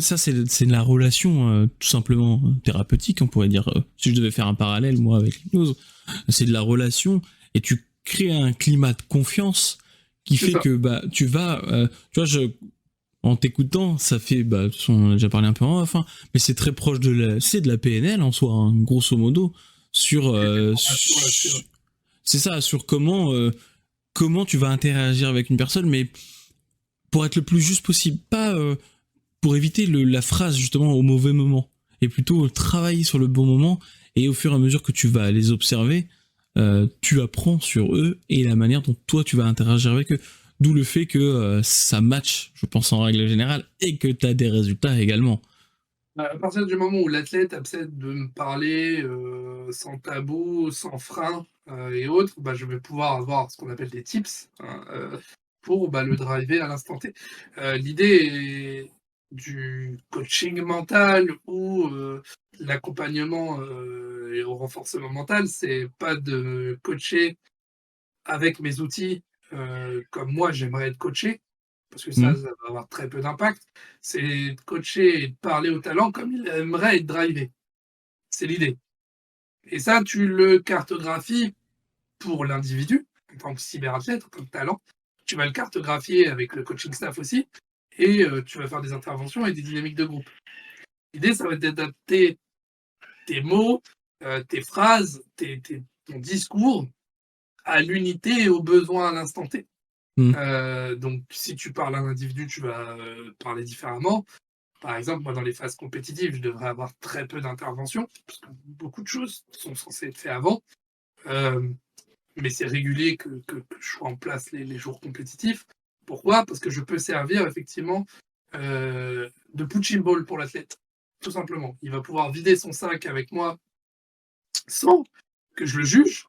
Ça, c'est de la relation tout simplement thérapeutique, on pourrait dire. Si je devais faire un parallèle, moi, avec l'hypnose, c'est de la relation et tu crées un climat de confiance qui c'est fait ça. que tu vas. Tu vois, en t'écoutant, ça fait. De toute façon, on a déjà parlé un peu en off, hein, mais c'est très proche c'est de la PNL en soi, hein, grosso modo, sur. J'ai des formations là-dessus, ouais. C'est ça, sur comment tu vas interagir avec une personne, mais pour être le plus juste possible, pas pour éviter la phrase justement au mauvais moment, et plutôt travailler sur le bon moment, et au fur et à mesure que tu vas les observer, tu apprends sur eux et la manière dont toi tu vas interagir avec eux. D'où le fait que ça match, je pense en règle générale, et que tu as des résultats également. À partir du moment où l'athlète accepte de me parler, sans tabou, sans frein, et autres, je vais pouvoir avoir ce qu'on appelle des tips, hein, pour, le driver à l'instant T. L'idée du coaching mental ou, l'accompagnement, et au renforcement mental, c'est pas de coacher avec mes outils, comme moi j'aimerais être coaché, parce que ça Mhm. va avoir très peu d'impact. C'est de coacher et de parler au talent comme il aimerait être drivé. C'est l'idée. Et ça, tu le cartographies pour l'individu, en tant que cyberathlète, en tant que talent. Tu vas le cartographier avec le coaching staff aussi, et tu vas faire des interventions et des dynamiques de groupe. L'idée, ça va être d'adapter tes mots, tes phrases, ton discours à l'unité et aux besoins à l'instant T. Mhm. Donc si tu parles à un individu, tu vas, parler différemment. Par exemple, moi, dans les phases compétitives, je devrais avoir très peu d'interventions, parce que beaucoup de choses sont censées être faites avant. Hem, mais c'est régulier que je sois en place les jours compétitifs. Pourquoi? Parce que je peux servir effectivement, de punching ball pour l'athlète, tout simplement. Il va pouvoir vider son sac avec moi sans que je le juge,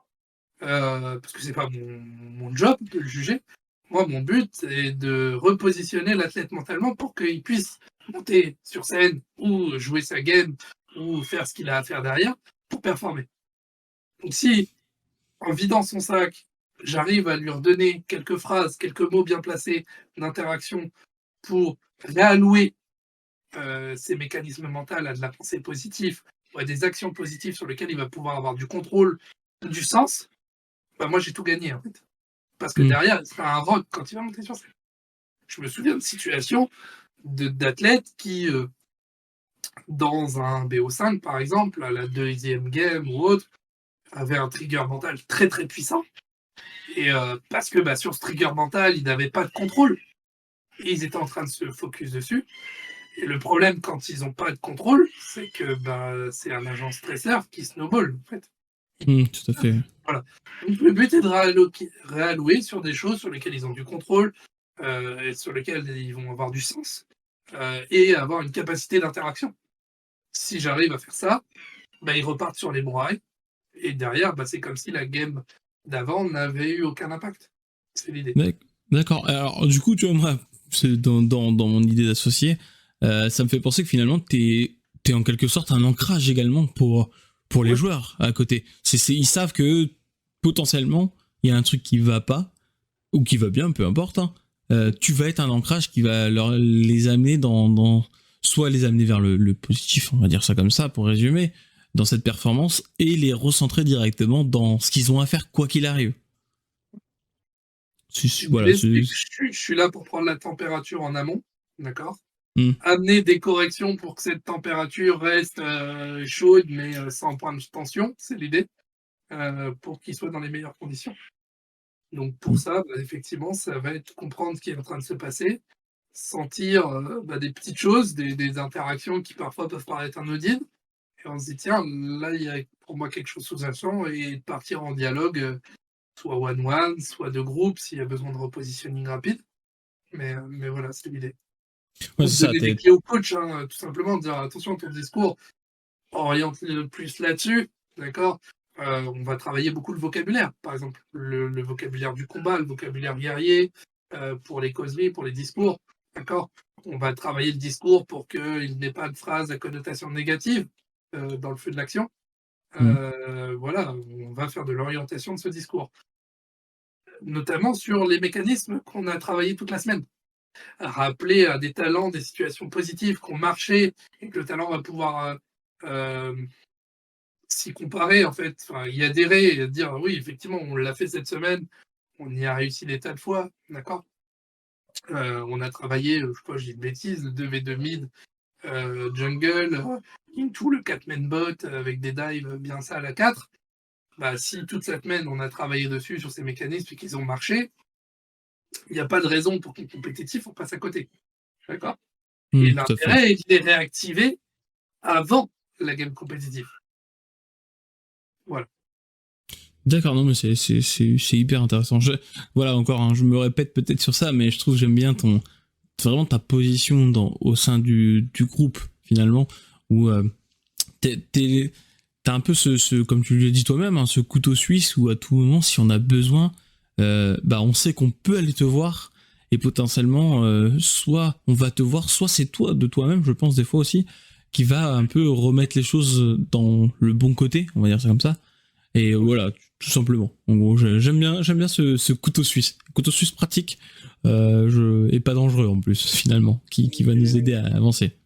parce que c'est pas mon job de le juger. Moi, mon but, c'est de repositionner l'athlète mentalement pour qu'il puisse monter sur scène ou jouer sa game ou faire ce qu'il a à faire derrière pour performer. Donc si, en vidant son sac, j'arrive à lui redonner quelques phrases, quelques mots bien placés d'interaction pour réallouer ses mécanismes mentaux à de la pensée positive ou à des actions positives sur lesquelles il va pouvoir avoir du contrôle, du sens, bah moi j'ai tout gagné en fait. Parce que Hmm. derrière, il sera un rock quand il va monter sur scène. Je me souviens de situations d'athlètes qui, dans un BO5 par exemple, à la deuxième game ou autre, avaient un trigger mental très très puissant. Et parce que sur ce trigger mental, ils n'avaient pas de contrôle. Et ils étaient en train de se focus dessus. Et le problème, quand ils n'ont pas de contrôle, c'est que c'est un agent stresseur qui snowball, en fait. Tout à fait. Voilà. Donc, le but est de réallouer sur des choses sur lesquelles ils ont du contrôle, et sur lesquelles ils vont avoir du sens, et avoir une capacité d'interaction. Si j'arrive à faire ça, ils repartent sur les bons rails, et derrière, c'est comme si la game d'avant n'avait eu aucun impact. C'est l'idée. D'accord. Alors, du coup, tu vois, moi, c'est dans mon idée d'associé, ça me fait penser que finalement, t'es en quelque sorte un ancrage également pour les Ouais. joueurs à côté. Ils savent que potentiellement, il y a un truc qui va pas, ou qui va bien, peu importe. Hein. Tu vas être un ancrage qui va les amener soit les amener vers le positif, on va dire ça comme ça, pour résumer, dans cette performance, et les recentrer directement dans ce qu'ils ont à faire, quoi qu'il arrive. Voilà, L'idée, c'est que je suis là pour prendre la température en amont, d'accord? Hmm. Amener des corrections pour que cette température reste chaude, mais sans point de tension, c'est l'idée, pour qu'il soit dans les meilleures conditions. Donc pour ça, effectivement, ça va être comprendre ce qui est en train de se passer, sentir des petites choses, des interactions qui parfois peuvent paraître anodines, et on se dit, tiens, là, il y a pour moi quelque chose sous-jacent, et partir en dialogue, soit one-one, soit de groupe, s'il y a besoin de repositioning rapide. Mais voilà, c'est l'idée. Ouais, Ou c'est de ça. donner des clés au coach, hein, tout simplement, dire attention, ton discours, oriente-le plus là-dessus, d'accord? On va travailler beaucoup le vocabulaire, par exemple, le vocabulaire du combat, le vocabulaire guerrier, pour les causeries, pour les discours, d'accord? On va travailler le discours pour qu'il n'ait pas de phrases à connotation négative dans le feu de l'action. Hmm. Voilà, on va faire de l'orientation de ce discours, notamment sur les mécanismes qu'on a travaillé toute la semaine. Rappeler à des talents des situations positives qui ont marché et que le talent va pouvoir s'y comparer, en fait, enfin, y adhérer et dire oui, effectivement, on l'a fait cette semaine, on y a réussi des tas de fois, d'accord. On a travaillé, je sais pas, je dis de bêtises, le 2v2 mid, jungle, into le 4 main bot avec des dives bien sales à 4. Si toute cette semaine on a travaillé dessus sur ces mécanismes et qu'ils ont marché, il n'y a pas de raison pour qu'un compétitif on passe à côté, d'accord. Et Tout à fait. l'intérêt est de les réactiver avant la game compétitive. Voilà. D'accord, non, mais c'est hyper intéressant. Voilà, encore, hein, je me répète peut-être sur ça, mais je trouve que j'aime bien vraiment ta position au sein du groupe, finalement, où t'as un peu comme tu l'as dit toi-même, hein, ce couteau suisse où à tout moment, si on a besoin, on sait qu'on peut aller te voir et potentiellement, soit on va te voir, soit c'est toi, de toi-même, je pense des fois aussi, qui va un peu remettre les choses dans le bon côté, on va dire ça comme ça. Et voilà, tout simplement. En gros, j'aime bien ce couteau suisse pratique, et pas dangereux en plus finalement, qui va nous aider à avancer.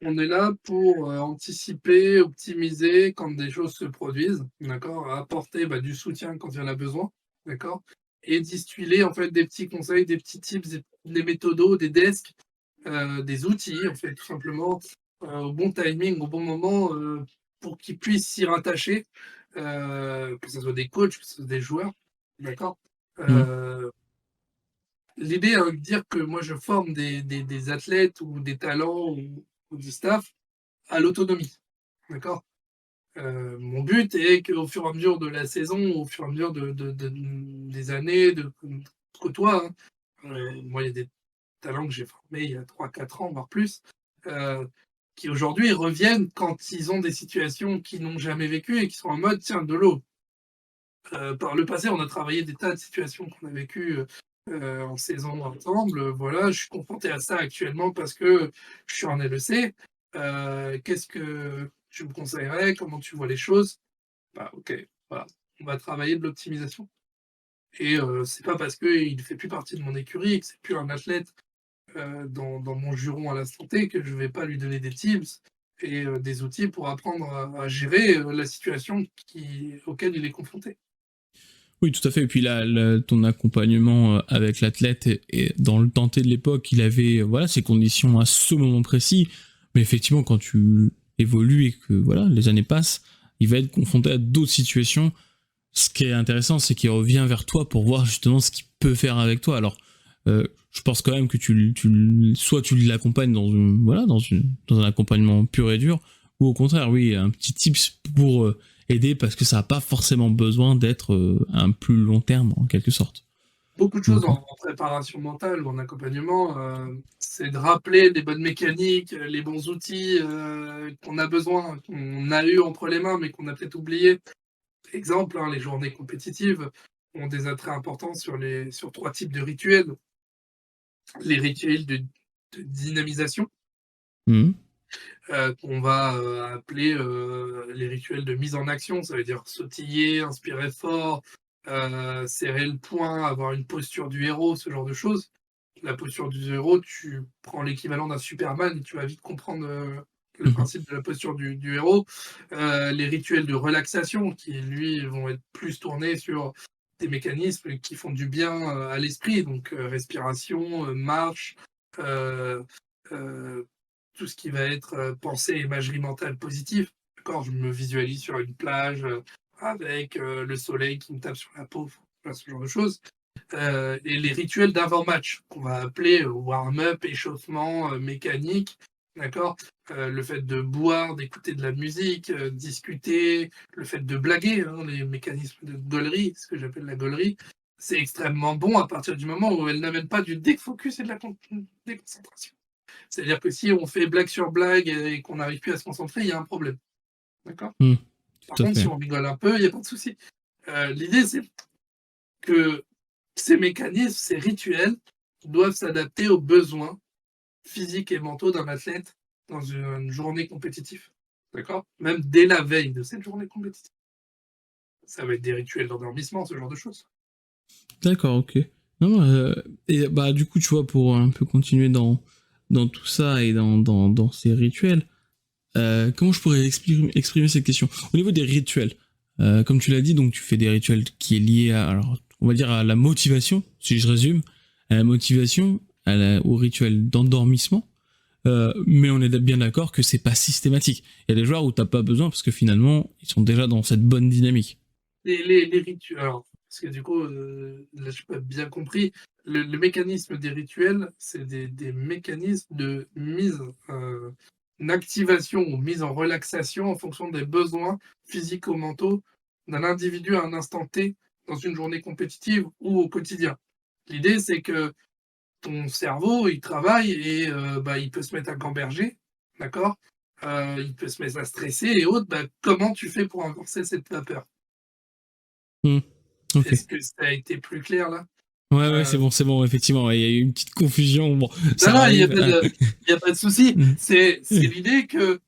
On est là pour anticiper, optimiser quand des choses se produisent, d'accord, apporter du soutien quand il y en a besoin, d'accord, et distiller en fait des petits conseils, des petits tips, des méthodos, des desks, des outils en fait tout simplement au bon timing, au bon moment pour qu'ils puissent s'y rattacher, que ce soit des coachs, que ce soit des joueurs, d'accord. Mm. L'idée de dire que moi je forme des athlètes ou des talents ou du staff à l'autonomie, d'accord? Mon but est qu'au fur et à mesure de la saison, au fur et à mesure des années de côtoie, hein, moi il y a des talents que j'ai formés il y a 3-4 ans, voire plus, qui aujourd'hui reviennent quand ils ont des situations qu'ils n'ont jamais vécues et qui sont en mode: «Tiens, de l'eau, par le passé, on a travaillé des tas de situations qu'on a vécues, en saison ensemble, voilà, je suis confronté à ça actuellement parce que je suis en LEC. Qu'est-ce que tu me conseillerais? Comment tu vois les choses? Bah, OK, voilà, on va travailler de l'optimisation et c'est pas parce qu'il fait plus partie de mon écurie et que c'est plus un athlète, dans mon giron à l'instant T que je vais pas lui donner des tips et des outils pour apprendre à gérer, la situation auquel il est confronté. Oui, tout à fait. Et puis ton accompagnement avec l'athlète et dans le temps T de l'époque, il avait voilà ses conditions à ce moment précis. Mais effectivement, quand tu évolues et que voilà les années passent, il va être confronté à d'autres situations. Ce qui est intéressant, c'est qu'il revient vers toi pour voir justement ce qu'il peut faire avec toi. Alors, je pense quand même que soit tu l'accompagnes dans un accompagnement pur et dur, ou au contraire, oui, un petit tips pour aider parce que ça n'a pas forcément besoin d'être un plus long terme en quelque sorte. Beaucoup de choses Donc, en préparation mentale ou en accompagnement, c'est de rappeler les bonnes mécaniques, les bons outils, qu'on a besoin, qu'on a eu entre les mains, mais qu'on a peut-être oublié. Exemple, hein, les journées compétitives ont des attraits importants sur 3 types de rituels. Les rituels de dynamisation, mhm. qu'on va, appeler, les rituels de mise en action. Ça veut dire sautiller, inspirer fort, serrer le poing, avoir une posture du héros, ce genre de choses. La posture du héros, tu prends l'équivalent d'un Superman et tu vas vite comprendre, le Mhm. principe de la posture du héros. Les rituels de relaxation qui, lui, vont être plus tournés sur des mécanismes qui font du bien, à l'esprit, donc respiration, marche, heu heu, tout ce qui va être, pensée et imagerie mentale positive. D'accord? Je me visualise sur une plage, avec, le soleil qui me tape sur la peau, voilà, ce genre de choses. Et les rituels d'avant-match, qu'on va appeler warm-up, échauffement, mécanique, d'accord? Le fait de boire, d'écouter de la musique, discuter, le fait de blaguer, hein, les mécanismes de gaulerie, ce que j'appelle la gaulerie, c'est extrêmement bon à partir du moment où elle n'amène pas du défocus et de la déconcentration. C'est-à-dire que si on fait blague sur blague et qu'on n'arrive plus à se concentrer, il y a un problème, d'accord? Mhm. Par Tout à contre, si fait. on rigole un peu, il y a pas de souci. L'idée, c'est que ces mécanismes, ces rituels doivent s'adapter aux besoins physiques et mentaux d'un athlète dans une journée compétitive. D'accord? Même dès la veille de cette journée compétitive. Ça va être des rituels d'endormissement, ce genre de choses. D'accord, ok. Non, et bah du coup, tu vois, pour un peu continuer dans tout ça et dans ces rituels, comment je pourrais exprimer cette question? Au niveau des rituels, comme tu l'as dit, donc tu fais des rituels qui est lié à, alors, on va dire à la motivation, si je résume, à la motivation, au rituel d'endormissement. Mais on est bien d'accord que c'est pas systématique. Il y a des joueurs où t'as pas besoin parce que finalement, ils sont déjà dans cette bonne dynamique. Les rituels, alors, parce que du coup, là, je n'ai pas bien compris. Le mécanisme des rituels, c'est des mécanismes de mise, en activation ou mise en relaxation en fonction des besoins physico-mentaux d'un individu à un instant T dans une journée compétitive ou au quotidien. L'idée, c'est que ton cerveau, il travaille et bah, il peut se mettre à gamberger, d'accord? Il peut se mettre à stresser et autres. Bah, comment tu fais pour inverser cette vapeur? Hmm. Ok. Est-ce que ça a été plus clair là? Ouais, ouais, Heu, c'est bon, effectivement. Ouais, il y a eu une petite confusion. Bon, non, ça non, arrive. il y a pas de souci. Hmm. C'est l'idée que,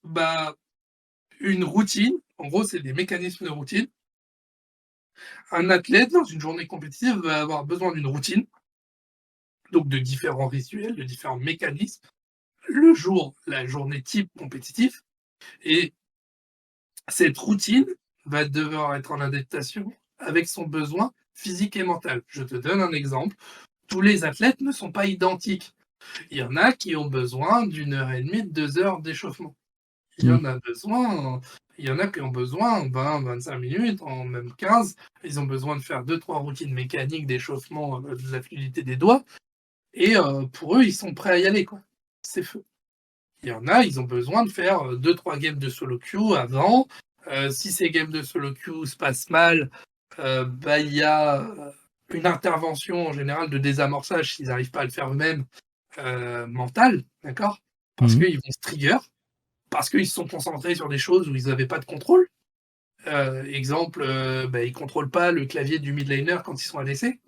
bah, une routine, en gros, c'est des mécanismes de routine. Un athlète dans une journée compétitive va avoir besoin d'une routine, donc de différents rituels, de différents mécanismes, le jour, la journée type compétitif et cette routine va devoir être en adaptation avec son besoin physique et mental. Je te donne un exemple, tous les athlètes ne sont pas identiques. Il y en a qui ont besoin d'1 heure et demie, 2 heures d'échauffement. Il y Hmm. en a besoin il y en a qui ont besoin 20-25 minutes, en même 15. Ils ont besoin de faire 2-3 routines mécaniques d'échauffement, de la fluidité des doigts et pour eux, ils sont prêts à y aller, quoi. C'est feu. Il y en a, ils ont besoin de faire, 2-3 games de solo queue avant. Si ces games de solo queue se passent mal, bah, il y a, une intervention en général de désamorçage s'ils n'arrivent pas à le faire eux-mêmes, mentale, d'accord? Parce Hmm. qu'ils vont se trigger, parce qu'ils se sont concentrés sur des choses où ils avaient pas de contrôle. Exemple, bah, ils contrôlent pas le clavier du mid laner quand ils sont à l'essai.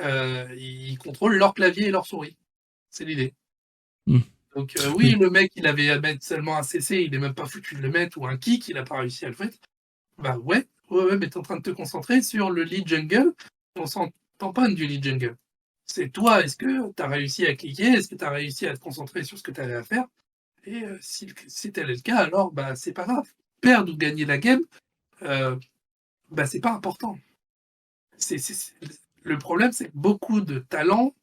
ils contrôlent leur clavier et leur souris. C'est l'idée. Mm. Donc Oui. le mec, il avait à mettre seulement un CC, il est même pas foutu de le mettre, ou un kick, il a pas réussi à le faire. Bah ouais, mais t'es en train de te concentrer sur le lead jungle, on s'en tamponne du lead jungle. C'est toi, est-ce que tu as réussi à cliquer, est-ce que tu as réussi à te concentrer sur ce que tu avais à faire? Et si tel est le cas, alors bah c'est pas grave. Perdre ou gagner la game, bah c'est pas important. Le problème, c'est que beaucoup de talents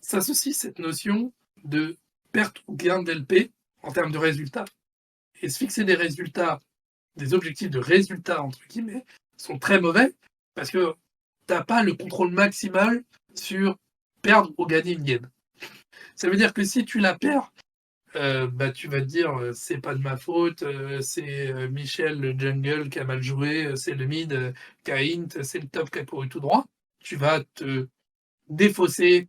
s'associent cette notion de perte ou gain d'LP en termes de résultats. Et se fixer des résultats, des objectifs de résultats, entre guillemets, sont très mauvais parce que tu n'as pas le contrôle maximal sur perdre ou gagner une game. Ça veut dire que si tu la perds, bah, tu vas te dire c'est pas de ma faute, c'est Michel le jungle qui a mal joué, c'est le mid qui a int, c'est le top qui a couru tout droit. Tu vas te défausser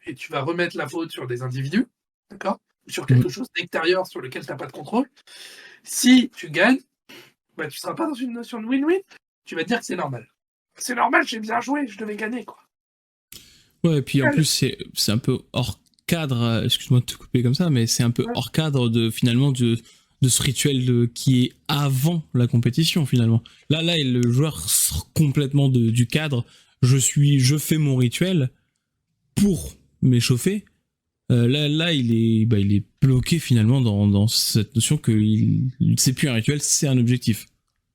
et tu vas remettre la faute sur des individus, d'accord? Sur quelque chose d'extérieur sur lequel tu n'as pas de contrôle. Si tu gagnes, bah, tu ne seras pas dans une notion de win-win, tu vas te dire que c'est normal. C'est normal, j'ai bien joué, je devais gagner, quoi. Ouais, et puis en plus, c'est un peu hors cadre, excuse-moi de te couper comme ça, mais c'est un peu hors cadre de finalement de ce rituel qui est avant la compétition finalement. Là, le joueur sort complètement du cadre. Je fais mon rituel pour m'échauffer. Là, il est bloqué finalement dans cette notion que c'est plus un rituel, c'est un objectif.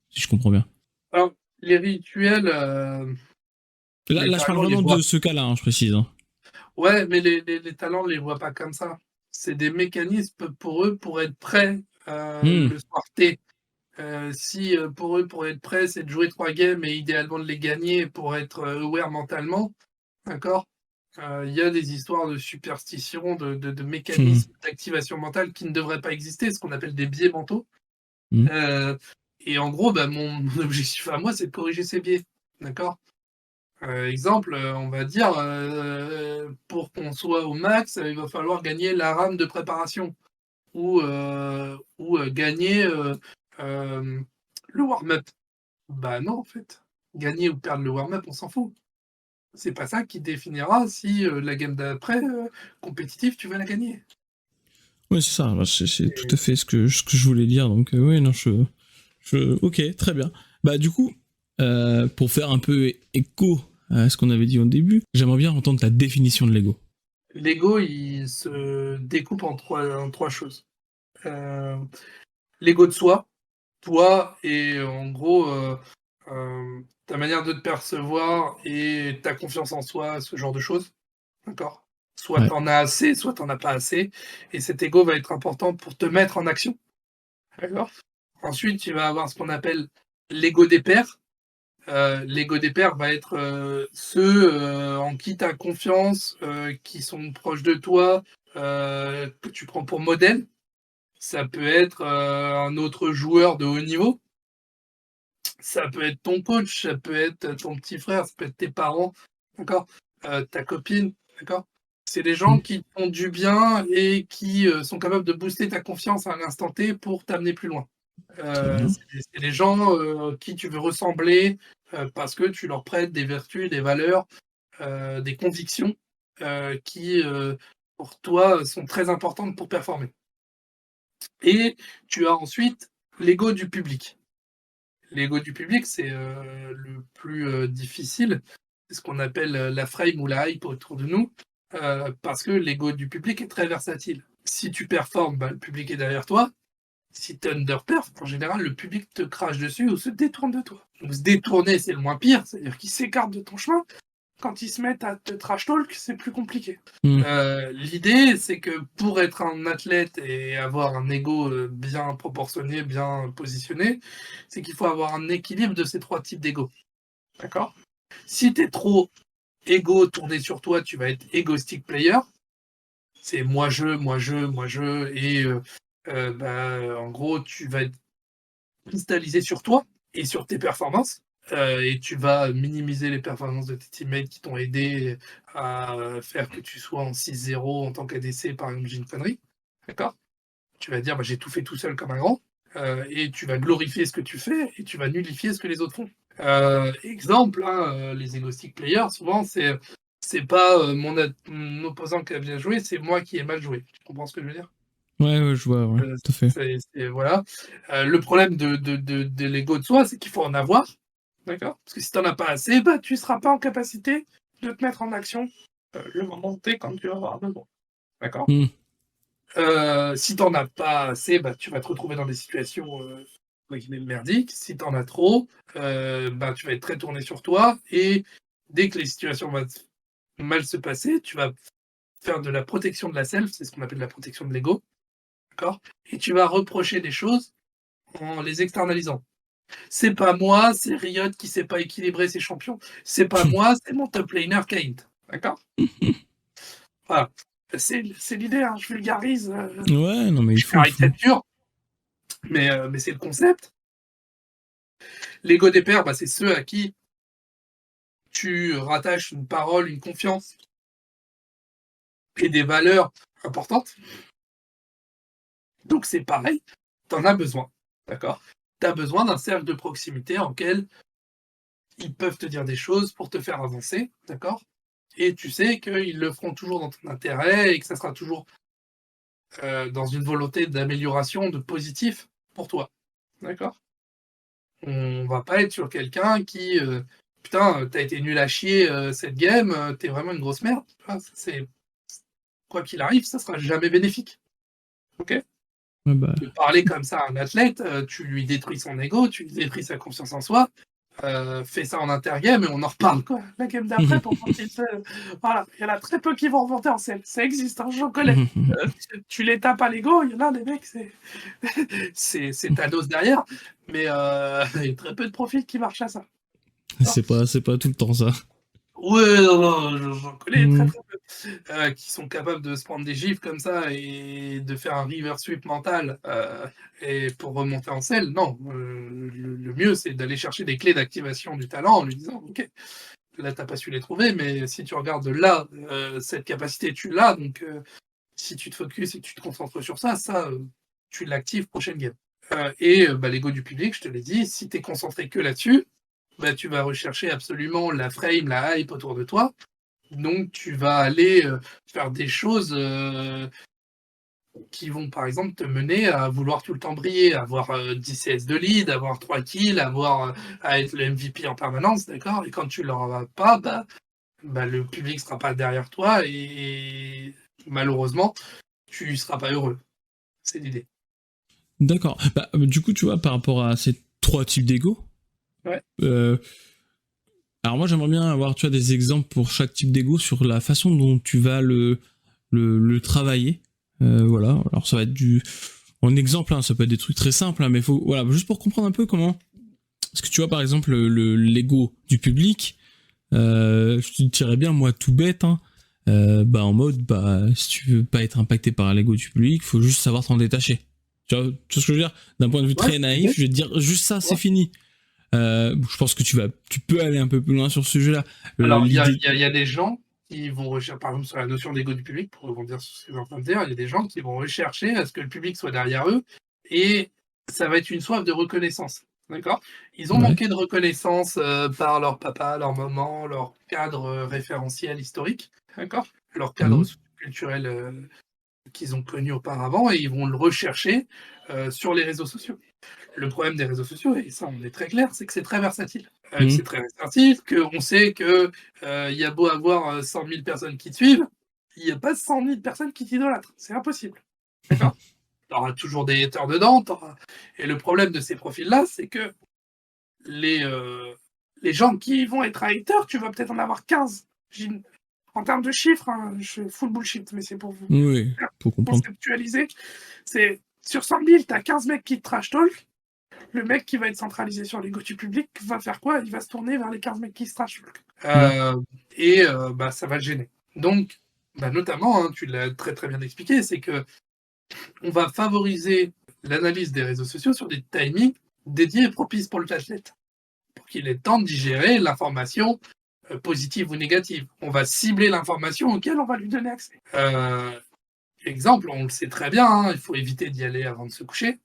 Si je comprends bien. Alors, les rituels. Là, je parle vraiment de ce cas-là, hein, je précise. Hein. Ouais, mais les talents, on les voit pas comme ça. C'est des mécanismes pour eux pour être prêts le soir T. Si pour eux, pour être prêts, c'est de jouer 3 games et idéalement de les gagner pour être aware mentalement, d'accord? Il y a des histoires de superstition, de mécanismes d'activation mentale qui ne devraient pas exister, ce qu'on appelle des biais mentaux. Et en gros, bah, mon objectif à moi, c'est de corriger ces biais, d'accord? Exemple, on va dire, pour qu'on soit au max, il va falloir gagner la rame de préparation ou gagner, le warm-up. Bah non, en fait. Gagner ou perdre le warm-up, on s'en fout. C'est pas ça qui définira si, la game d'après, compétitive, tu vas la gagner. Oui, c'est ça. C'est tout à fait ce que je voulais dire. Donc, oui, non, ok, très bien. Bah, du coup, pour faire un peu écho à ce qu'on avait dit au début, j'aimerais bien entendre la définition de l'ego. L'ego, il se découpe en trois choses. L'ego de soi, toi et en gros, ta manière de te percevoir et ta confiance en soi, ce genre de choses, d'accord? Soit tu en as assez, soit tu en as pas assez et cet ego va être important pour te mettre en action, d'accord? Ensuite, tu vas avoir ce qu'on appelle l'ego des pairs. L'ego des pairs va être, ceux, en qui tu as confiance, qui sont proches de toi, que tu prends pour modèle. Ça peut être, un autre joueur de haut niveau. Ça peut être ton coach, ça peut être ton petit frère, ça peut être tes parents, d'accord? Ta copine, d'accord? C'est des gens qui te font du bien et qui, sont capables de booster ta confiance à un instant T pour t'amener plus loin. C'est des gens, qui tu veux ressembler, parce que tu leur prêtes des vertus, des valeurs, des convictions, qui, pour toi, sont très importantes pour performer. Et tu as ensuite l'ego du public. L'ego du public, c'est le plus difficile. C'est ce qu'on appelle la frame ou la hype autour de nous, parce que l'ego du public est très versatile. Si tu performes, bah, le public est derrière toi. Si tu underperf, en général, le public te crache dessus ou se détourne de toi. Donc se détourner, c'est le moins pire, c'est-à-dire qu'il s'écarte de ton chemin. Quand ils se mettent à te trash talk, c'est plus compliqué. L'idée, c'est que pour être un athlète et avoir un ego bien proportionné, bien positionné, c'est qu'il faut avoir un équilibre de ces trois types d'ego. D'accord? Si tu es trop égo tourné sur toi, tu vas être egoistic player. C'est moi je, moi je, moi je, et bah, en gros, tu vas être cristallisé sur toi et sur tes performances. Et tu vas minimiser les performances de tes teammates qui t'ont aidé à faire que tu sois en 6-0 en tant qu'ADC, par exemple, j'ai une connerie. D'accord? Tu vas dire, bah, j'ai tout fait tout seul comme un grand. Et tu vas glorifier ce que tu fais et tu vas nullifier ce que les autres font. Exemple, hein, les egoistic players, souvent, c'est c'est pas mon opposant qui a bien joué, c'est moi qui ai mal joué. Tu comprends ce que je veux dire? Ouais, je vois, ouais, tout à fait. Voilà. Le problème de l'ego de soi, c'est qu'il faut en avoir, d'accord? Parce que si tu en as pas assez, bah, tu seras pas en capacité de te mettre en action, le moment T quand tu vas avoir besoin, d'accord? Mmh. Si tu en as pas assez, bah, tu vas te retrouver dans des situations, entre guillemets «merdiques». Si tu en as trop, bah, tu vas être très tourné sur toi et dès que les situations vont mal se passer, tu vas faire de la protection de la self, c'est ce qu'on appelle la protection de l'ego, d'accord? Et tu vas reprocher des choses en les externalisant. C'est pas moi, c'est Riot qui sait pas équilibrer ses champions. C'est pas moi, c'est mon top laner Kayn, d'accord? Voilà. C'est l'idée, hein, je vulgarise, Ouais, non, mais je il faut, il faut. caricature, mais c'est le concept. L'ego des pairs, bah, c'est ceux à qui tu rattaches une parole, une confiance et des valeurs importantes. Donc c'est pareil, tu en as besoin, d'accord? Tu as besoin d'un cercle de proximité en lequel ils peuvent te dire des choses pour te faire avancer, d'accord? Et tu sais qu'ils le feront toujours dans ton intérêt et que ça sera toujours, dans une volonté d'amélioration, de positif pour toi, d'accord? On va pas être sur quelqu'un qui, «Putain, tu été nul à chier, cette game, tu vraiment une grosse merde», tu vois? C'est quoi qu'il arrive, ça sera jamais bénéfique, OK? Ouais, bah, De parler comme ça à un athlète, tu lui détruis son ego, tu lui détruis sa confiance en soi. Fais ça en intergame et on en reparle, quoi. La game d'après, pour voir s'il fait, voilà, il y en a très peu qui vont remonter en selle. Ça existe, hein, j'en connais. Tu les tapes à l'ego, il y en a des mecs, c'est Thanos derrière, mais il y a très peu de profils qui marchent à ça. Alors, c'est pas tout le temps ça. ouais, non, non, j'en connais très, Mmh. très peu, qui sont capables de se prendre des gifles comme ça et de faire un reverse sweep mental, et pour remonter en selle. Non, le mieux, c'est d'aller chercher des clés d'activation du talent en lui disant: «OK, là, tu as pas su les trouver, mais si tu regardes là, cette capacité, tu l'as, donc si tu te focuses et que tu te concentres sur ça, tu l'actives prochaine game». Bah, l'ego du public, je te l'ai dit, si tu es concentré que là-dessus, bah, tu vas rechercher absolument la frame, la hype autour de toi. Donc tu vas aller, faire des choses, qui vont, par exemple, te mener à vouloir tout le temps briller, avoir, 10 CS de lead, avoir 3 kills, à être le MVP en permanence, d'accord? Et quand tu l'auras pas, bah, le public sera pas derrière toi et malheureusement, tu seras pas heureux. C'est l'idée. D'accord. Bah, du coup, tu vois, par rapport à ces trois types d'ego, Ouais. euh, alors moi j'aimerais bien avoir, tu vois, des exemples pour chaque type d'ego sur la façon dont tu vas le travailler. Voilà. Alors ça va être en exemple, hein, ça peut être des trucs très simples, hein, mais faut, voilà, juste pour comprendre un peu comment. Parce que tu vois, par exemple, l'ego du public, je te dirais bien, moi, tout bête, hein, bah, en mode, bah, si tu veux pas être impacté par l'ego du public, faut juste savoir t'en détacher. Tu vois ce que je veux dire? D'un point de vue Ouais, très c'est naïf, l'idée, je vais te dire juste ça, c'est ouais. fini. Je pense que tu peux aller un peu plus loin sur ce sujet-là. Alors L'idée. il y a des gens qui vont rechercher, par exemple, sur la notion d'ego du public, pour rebondir sur ce que tu es en train de dire, il y a des gens qui vont rechercher à ce que le public soit derrière eux et ça va être une soif de reconnaissance, d'accord? Ils ont Ouais. manqué de reconnaissance, par leur papa, leur maman, leur cadre, référentiel historique, d'accord? Leur cadre Mmh. culturel, qu'ils ont connu auparavant et ils vont le rechercher, sur les réseaux sociaux. Le problème des réseaux sociaux, et ça on est très clair, c'est que c'est très versatile. Mmh. C'est très versatile, qu'on sait que, il y a beau avoir, 100 000 personnes qui te suivent, il y a pas 100 000 personnes qui t'idolâtrent. C'est impossible. D'accord? Tu auras toujours des haters dedans, et le problème de ces profils-là, c'est que les, heu, les gens qui vont être haters, tu vas peut-être en avoir 15. En termes de chiffres, hein, je fais full bullshit, mais c'est pour vous Oui, faire faut comprendre. conceptualiser. C'est sur 100 000, tu as 15 mecs qui te trash talk. Le mec qui va être centralisé sur l'ego du public va faire quoi? Il va se tourner vers les 15 mecs qui se trash talk. Mmh. Bah, ça va le gêner. Donc, bah, notamment, hein, tu l'as très, très bien expliqué, c'est que on va favoriser l'analyse des réseaux sociaux sur des timings dédiés et propices pour le athlète, pour qu'il ait le temps de digérer l'information, positive ou négative. On va cibler l'information auquel on va lui donner accès. Exemple, on le sait très bien, hein, il faut éviter d'y aller avant de se coucher.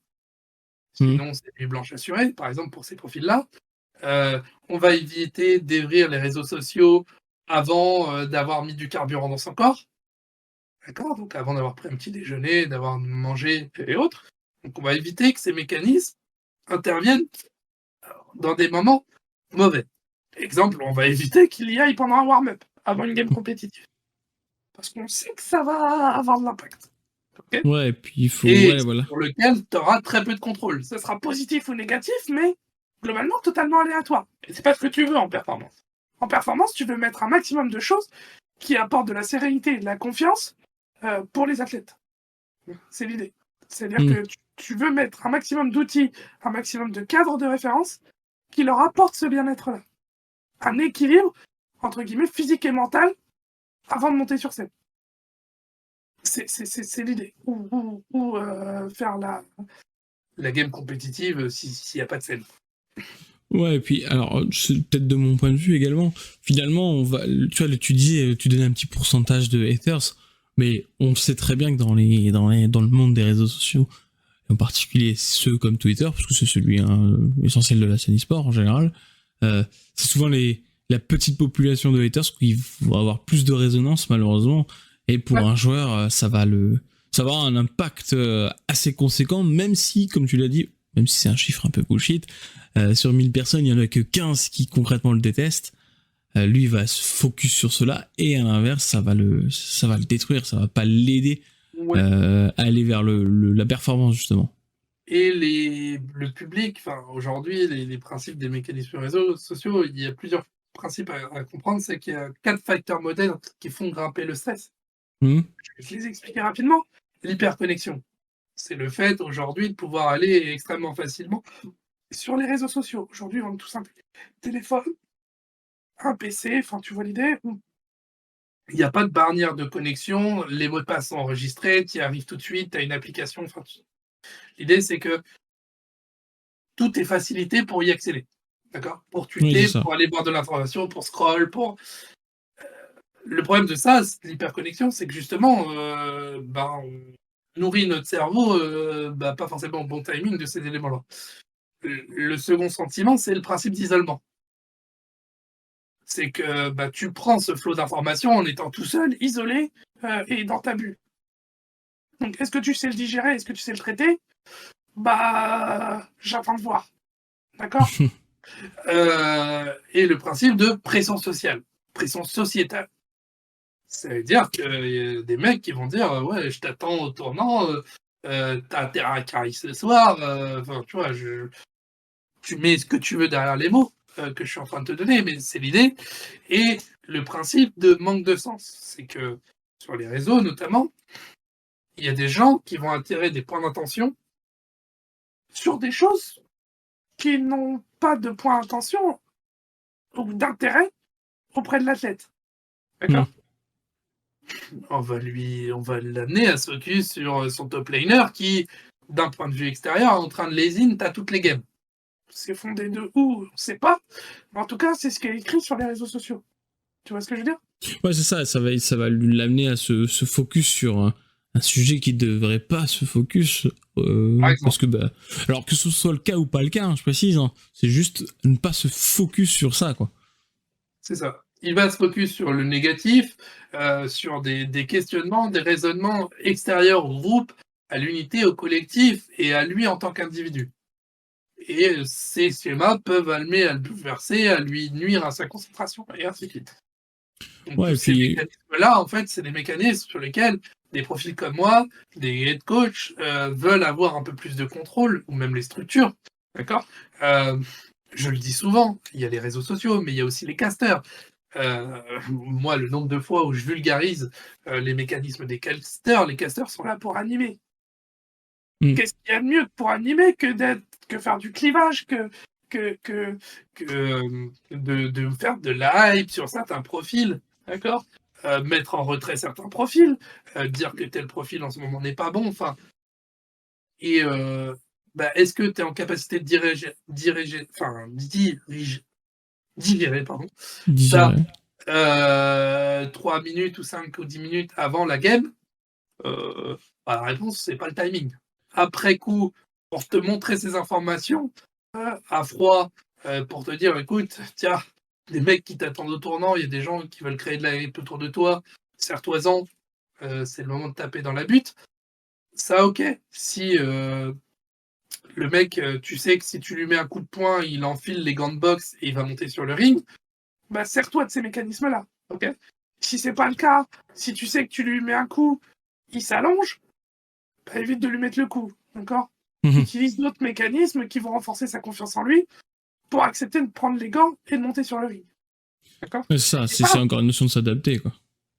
Mmh. Sinon, c'est nuit blanche assurée, par exemple, pour ces profils-là. On va éviter d'ouvrir les réseaux sociaux avant d'avoir mis du carburant dans son corps. D'accord? Donc avant d'avoir pris un petit déjeuner, d'avoir mangé et autres. Donc on va éviter que ces mécanismes interviennent dans des moments mauvais. Exemple, on va éviter qu'il y aille pendant un warm-up, avant une game compétitive. Parce qu'on sait que ça va avoir de l'impact. Ok? Ouais, et puis il faut, Et ouais, voilà. sur lequel tu auras très peu de contrôle. Ça sera positif ou négatif, mais globalement totalement aléatoire. Et c'est pas ce que tu veux en performance. En performance, tu veux mettre un maximum de choses qui apportent de la sérénité et de la confiance pour les athlètes. C'est l'idée. C'est-à-dire Hmm. que tu veux mettre un maximum d'outils, un maximum de cadres de référence qui leur apportent ce bien-être-là. Un équilibre, entre guillemets, physique et mental avant de monter sur scène. C'est l'idée. Ou faire la game compétitive s'il n'y a pas de scène. Ouais, et puis, alors, c'est peut-être de mon point de vue également. Finalement, tu vois, tu disais, tu donnais un petit pourcentage de haters, mais on sait très bien que dans le monde des réseaux sociaux, en particulier ceux comme Twitter, parce que c'est celui essentiel de la scène e-sport en général, c'est souvent la petite population de haters qui vont avoir plus de résonance malheureusement, et pour un joueur, ça va avoir un impact assez conséquent, même si, comme tu l'as dit, même si c'est un chiffre un peu bullshit, sur 1000 personnes, il y en a que 15 qui concrètement le détestent. Lui, il va se focus sur cela, et à l'inverse, ça va le détruire, ça va pas l'aider Ouais. à aller vers la performance justement. Et le public, enfin aujourd'hui, les principes des mécanismes réseaux sociaux, il y a plusieurs principes à comprendre. C'est qu'il y a 4 facteurs modèles qui font grimper le stress. Mmh. Je vais les expliquer rapidement. L'hyperconnexion, c'est le fait aujourd'hui de pouvoir aller extrêmement facilement sur les réseaux sociaux. Aujourd'hui, on a tout simple téléphone, un PC, enfin tu vois l'idée. Il n'y a pas de barrière de connexion, les mots de passe sont enregistrés, tu y arrives tout de suite, tu as une application. Enfin, l'idée, c'est que tout est facilité pour y accéder. D'accord? Pour Oui, c'est tweeter, ça. pour aller voir de l'information, pour scroll, pour. Le problème de ça, l'hyperconnexion, c'est que justement, on nourrit notre cerveau, pas forcément au bon timing de ces éléments-là. Le second sentiment, c'est le principe d'isolement. C'est que tu prends ce flot d'informations en étant tout seul, isolé et dans ta bulle. Donc, est-ce que tu sais le digérer? Est-ce que tu sais le traiter? J'attends de voir. D'accord? Et le principe de pression sociale, pression sociétale. Ça veut dire qu'il y a des mecs qui vont dire ouais, je t'attends au tournant, t'as intérêt à carry ce soir. Enfin, tu vois, tu mets ce que tu veux derrière les mots que je suis en train de te donner, mais c'est l'idée. Et le principe de manque de sens, c'est que sur les réseaux notamment, il y a des gens qui vont attirer des points d'attention sur des choses qui n'ont pas de point d'attention ou d'intérêt auprès de l'athlète. Mmh. D'accord? On va l'amener à se focus sur son top laner qui, d'un point de vue extérieur, est en train de lésine, t'as toutes les games. C'est fondé de où? On ne sait pas. Mais en tout cas, c'est ce qui est écrit sur les réseaux sociaux. Tu vois ce que je veux dire? Ouais, c'est ça, ça va l'amener à se focus sur un sujet qui devrait pas se focus, Par parce exemple, que, alors que ce soit le cas ou pas le cas, hein, je précise, hein, c'est juste ne pas se focus sur ça, quoi. c'est ça. Il va se focus sur le négatif, sur des questionnements, des raisonnements extérieurs au groupe, à l'unité, au collectif et à lui en tant qu'individu. Et ces schémas peuvent amener à le bouleverser, à lui nuire à sa concentration, et ainsi de suite. Donc Ouais, tous et ces puis, mécanismes-là, en fait, c'est des mécanismes sur lesquels des profils comme moi, des head coachs, veulent avoir un peu plus de contrôle, ou même les structures, d'accord? Je le dis souvent, il y a les réseaux sociaux, mais il y a aussi les casters. Moi, le nombre de fois où je vulgarise les mécanismes des casters, les casters sont là pour animer. mmh. Qu'est-ce qu'il y a de mieux pour animer que faire du clivage, que de faire de la hype sur certains profils, d'accord? Mettre en retrait certains profils, dire que tel profil en ce moment n'est pas bon, enfin. Et est-ce que tu es en capacité de digérer, pardon, ça Digérer. 3 minutes ou 5 ou 10 minutes avant la game? Heu, la réponse, c'est pas le timing. Après coup, pour te montrer ces informations, à froid, pour te dire: «Écoute, tiens, des mecs qui t'attendent au tournant, il y a des gens qui veulent créer de la hype autour de toi, serre-toi-en, c'est le moment de taper dans la butte. Ça, ok. Si le mec, tu sais que si tu lui mets un coup de poing, il enfile les gants de boxe et il va monter sur le ring, bah sers-toi de ces mécanismes-là, ok. Si c'est pas le cas, si tu sais que tu lui mets un coup, il s'allonge, bah évite de lui mettre le coup, d'accord. Utilise d'autres mécanismes qui vont renforcer sa confiance en lui pour accepter de prendre les gants et de monter sur le ring, d'accord. C'est ça, c'est encore une notion de s'adapter, quoi.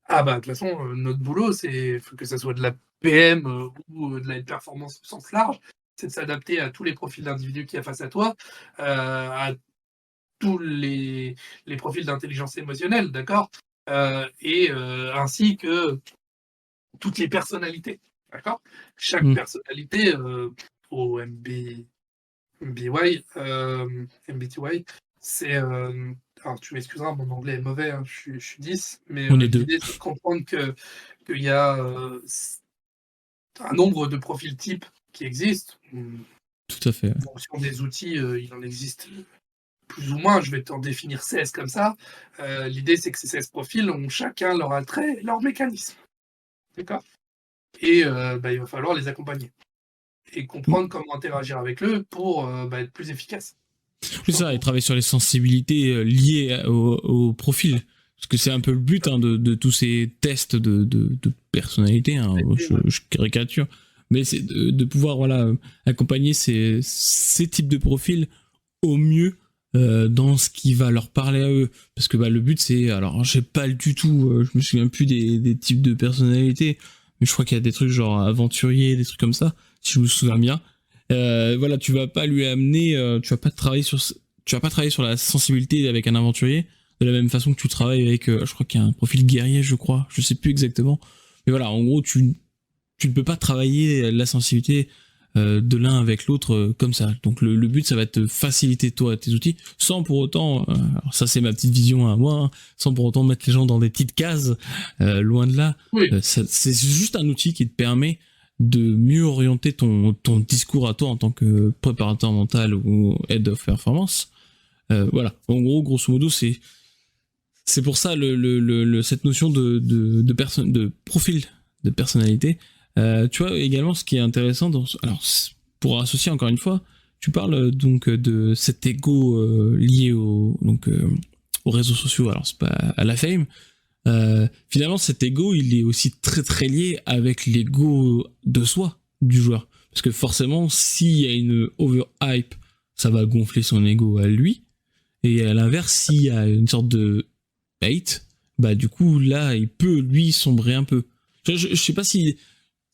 Ah bah de toute façon, notre boulot, c'est que ça soit de la PM ou de la performance au sens large, c'est de s'adapter à tous les profils d'individus qu'il y a face à toi, à tous les profils d'intelligence émotionnelle, d'accord, et ainsi que toutes les personnalités, d'accord. Chaque personnalité au MBTY, c'est alors tu m'excuseras, mon anglais est mauvais, hein, je suis 10, mais On est deux. l'idée c'est de comprendre qu'il y a un nombre de profils types qui existent. Tout à fait. En fonction des outils, il en existe plus ou moins, je vais t'en définir 16 comme ça. L'idée c'est que ces 16 profils ont chacun leur attrait, leur mécanisme. D'accord. Et bah, il va falloir les accompagner et comprendre comment interagir avec eux pour bah, être plus efficace. C'est ça, et travailler sur les sensibilités liées au profil. Parce que c'est un peu le but hein, de tous ces tests de personnalité, hein, je caricature, mais c'est de pouvoir voilà, accompagner ces types de profils au mieux dans ce qui va leur parler à eux. Parce que bah, le but c'est, alors je sais pas du tout, je me souviens plus des types de personnalités, mais je crois qu'il y a des trucs genre aventurier, des trucs comme ça, si je me souviens bien. Voilà, tu vas pas lui amener, tu vas pas travailler sur la sensibilité avec un aventurier de la même façon que tu travailles avec, je crois qu'il y a un profil guerrier, je crois, je sais plus exactement. Mais voilà, en gros, tu ne peux pas travailler la sensibilité de l'un avec l'autre comme ça. Donc le but, ça va te faciliter toi tes outils, sans pour autant, alors ça c'est ma petite vision à moi, hein, sans pour autant mettre les gens dans des petites cases, loin de là. Oui. C'est juste un outil qui te permet de mieux orienter ton discours à toi en tant que préparateur mental ou head of performance. Voilà, en gros, grosso modo, c'est pour ça cette notion de profil de personnalité. Tu vois également ce qui est intéressant alors pour associer encore une fois, tu parles donc de cet ego lié aux réseaux sociaux. Alors c'est pas à la fame. Finalement, cet ego, il est aussi très très lié avec l'ego de soi du joueur. Parce que forcément, s'il y a une overhype, ça va gonfler son ego à lui. Et à l'inverse, s'il y a une sorte de hate, bah du coup, là, il peut, lui, sombrer un peu. Je sais pas si...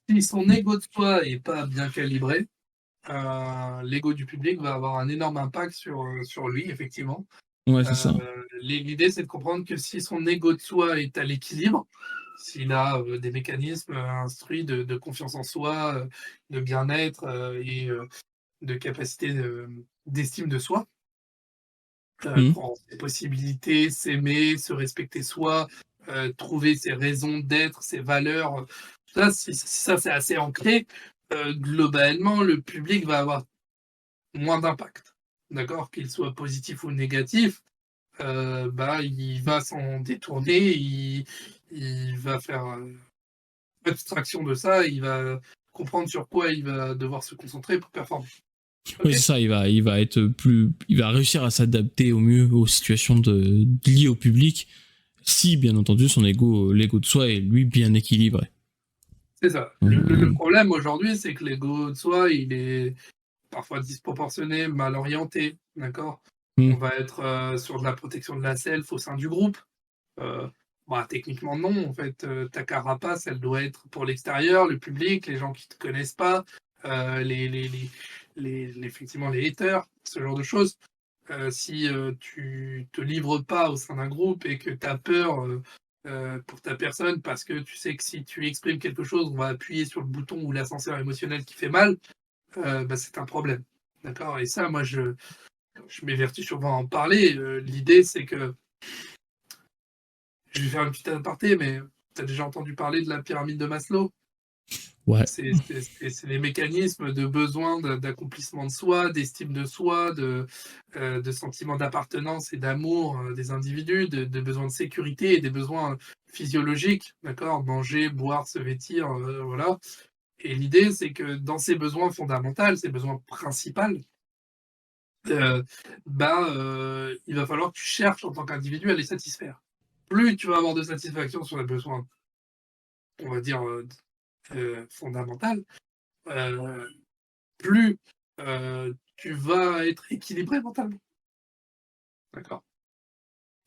Si son ego de soi est pas bien calibré, l'ego du public va avoir un énorme impact sur lui, effectivement. Ouais, c'est ça. L'idée, c'est de comprendre que si son ego de soi est à l'équilibre, s'il a des mécanismes instruits de confiance en soi, de bien-être et de capacité d'estime de soi, prendre ses possibilités, s'aimer, se respecter soi, trouver ses raisons d'être, ses valeurs, ça, si ça c'est assez ancré, globalement, le public va avoir moins d'impact. D'accord? Qu'il soit positif ou négatif, bah, il va s'en détourner, il va faire abstraction de ça, il va comprendre sur quoi il va devoir se concentrer pour performer. Oui, c'est ça, il va réussir à s'adapter au mieux aux situations liées au public, si bien entendu l'ego de soi est lui bien équilibré. C'est ça. Le problème aujourd'hui, c'est que l'ego de soi, il est parfois disproportionné, mal orienté, d'accord. On va être sur de la protection de la self au sein du groupe. Bah, techniquement non, en fait, ta carapace, elle doit être pour l'extérieur, le public, les gens qui te connaissent pas, effectivement les haters, ce genre de choses. Si tu te livres pas au sein d'un groupe et que tu as peur pour ta personne parce que tu sais que si tu exprimes quelque chose, on va appuyer sur le bouton ou l'ascenseur émotionnel qui fait mal, bah, c'est un problème. D'accord. Et ça, moi, je m'évertue souvent à en parler. L'idée, c'est que je vais faire une petite aparté, mais tu as déjà entendu parler de la pyramide de Maslow? Ouais. C'est les mécanismes de besoin d'accomplissement de soi, d'estime de soi, de sentiment d'appartenance et d'amour des individus, de besoins de sécurité et des besoins physiologiques, d'accord? Manger, boire, se vêtir, voilà. Et l'idée, c'est que dans ces besoins fondamentaux, ces besoins principaux, heu, il va falloir que tu cherches en tant qu'individu à les satisfaire. Plus tu vas avoir de satisfaction sur les besoins, on va dire, fondamentales, heu, plus, tu vas être équilibré mentalement, d'accord?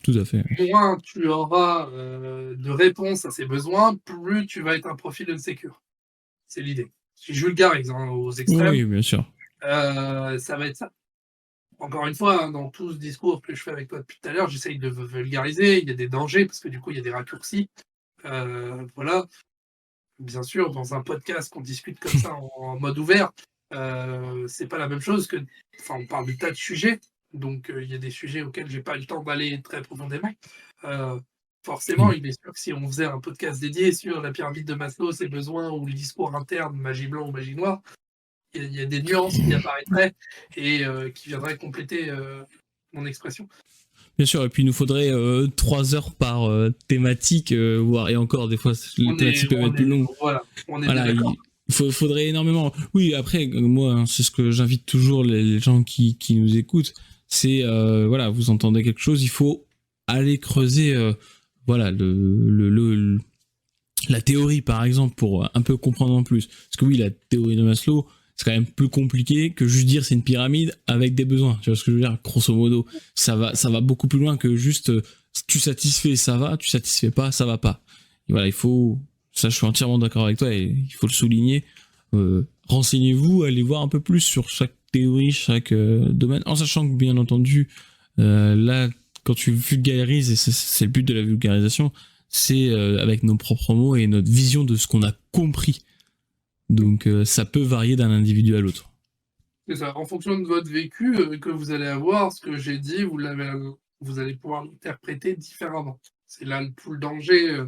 Tout à fait. Moins tu auras, de réponses à ces besoins, plus tu vas être un profil insécure. C'est l'idée. Si je vulgarise, hein, aux extrêmes, Oui, bien sûr. ça va être ça. Encore une fois, hein, dans tout ce discours que je fais avec toi depuis tout à l'heure, j'essaye de vulgariser, il y a des dangers parce que du coup, il y a des raccourcis, voilà. Bien sûr, dans un podcast qu'on discute comme ça en mode ouvert, c'est pas la même chose que enfin, on parle de tas de sujets, donc il y a des sujets auxquels j'ai pas eu le temps d'aller très profondément. Heu, Forcément, Oui. il est sûr que si on faisait un podcast dédié sur la pyramide de Maslow, ses besoins ou le discours interne, magie blanc ou magie noire, il y a des nuances qui apparaîtraient et qui viendraient compléter, mon expression. Bien sûr, et puis il nous faudrait 3 heures par thématique, voire et encore des fois les thématiques peuvent être plus longues. Voilà, on est bien Voilà, d'accord. faudrait énormément. Oui, après moi, hein, c'est ce que j'invite toujours les gens qui nous écoutent, c'est voilà, vous entendez quelque chose, il faut aller creuser, voilà la théorie par exemple pour un peu comprendre en plus. Parce que oui, la théorie de Maslow, c'est quand même plus compliqué que juste dire c'est une pyramide avec des besoins. Tu vois ce que je veux dire? Grosso modo, ça va beaucoup plus loin que juste tu satisfais, ça va, tu satisfais pas, ça va pas. Et voilà, il faut, ça je suis entièrement d'accord avec toi et il faut le souligner. Renseignez-vous, allez voir un peu plus sur chaque théorie, chaque domaine, en sachant que bien entendu, là, quand tu vulgarises, et c'est le but de la vulgarisation, c'est avec nos propres mots et notre vision de ce qu'on a compris. Donc ça peut varier d'un individu à l'autre. C'est ça. En fonction de votre vécu, que vous allez avoir, ce que j'ai dit, vous allez pouvoir l'interpréter différemment. C'est là tout le danger,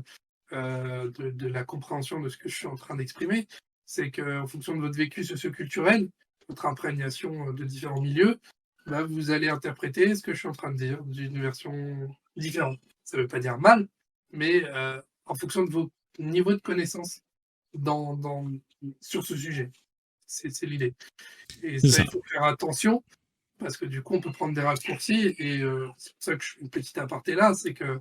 de la compréhension de ce que je suis en train d'exprimer. C'est qu'en fonction de votre vécu socio-culturel, votre imprégnation, de différents milieux, bah, vous allez interpréter ce que je suis en train de dire d'une version différente. Ça ne veut pas dire mal, mais, en fonction de vos niveaux de connaissances dans sur ce sujet. C'est l'idée. Et C'est ça, ça. il faut faire attention parce que du coup, on peut prendre des raccourcis et c'est pour ça que je fais une petite aparté là, c'est que,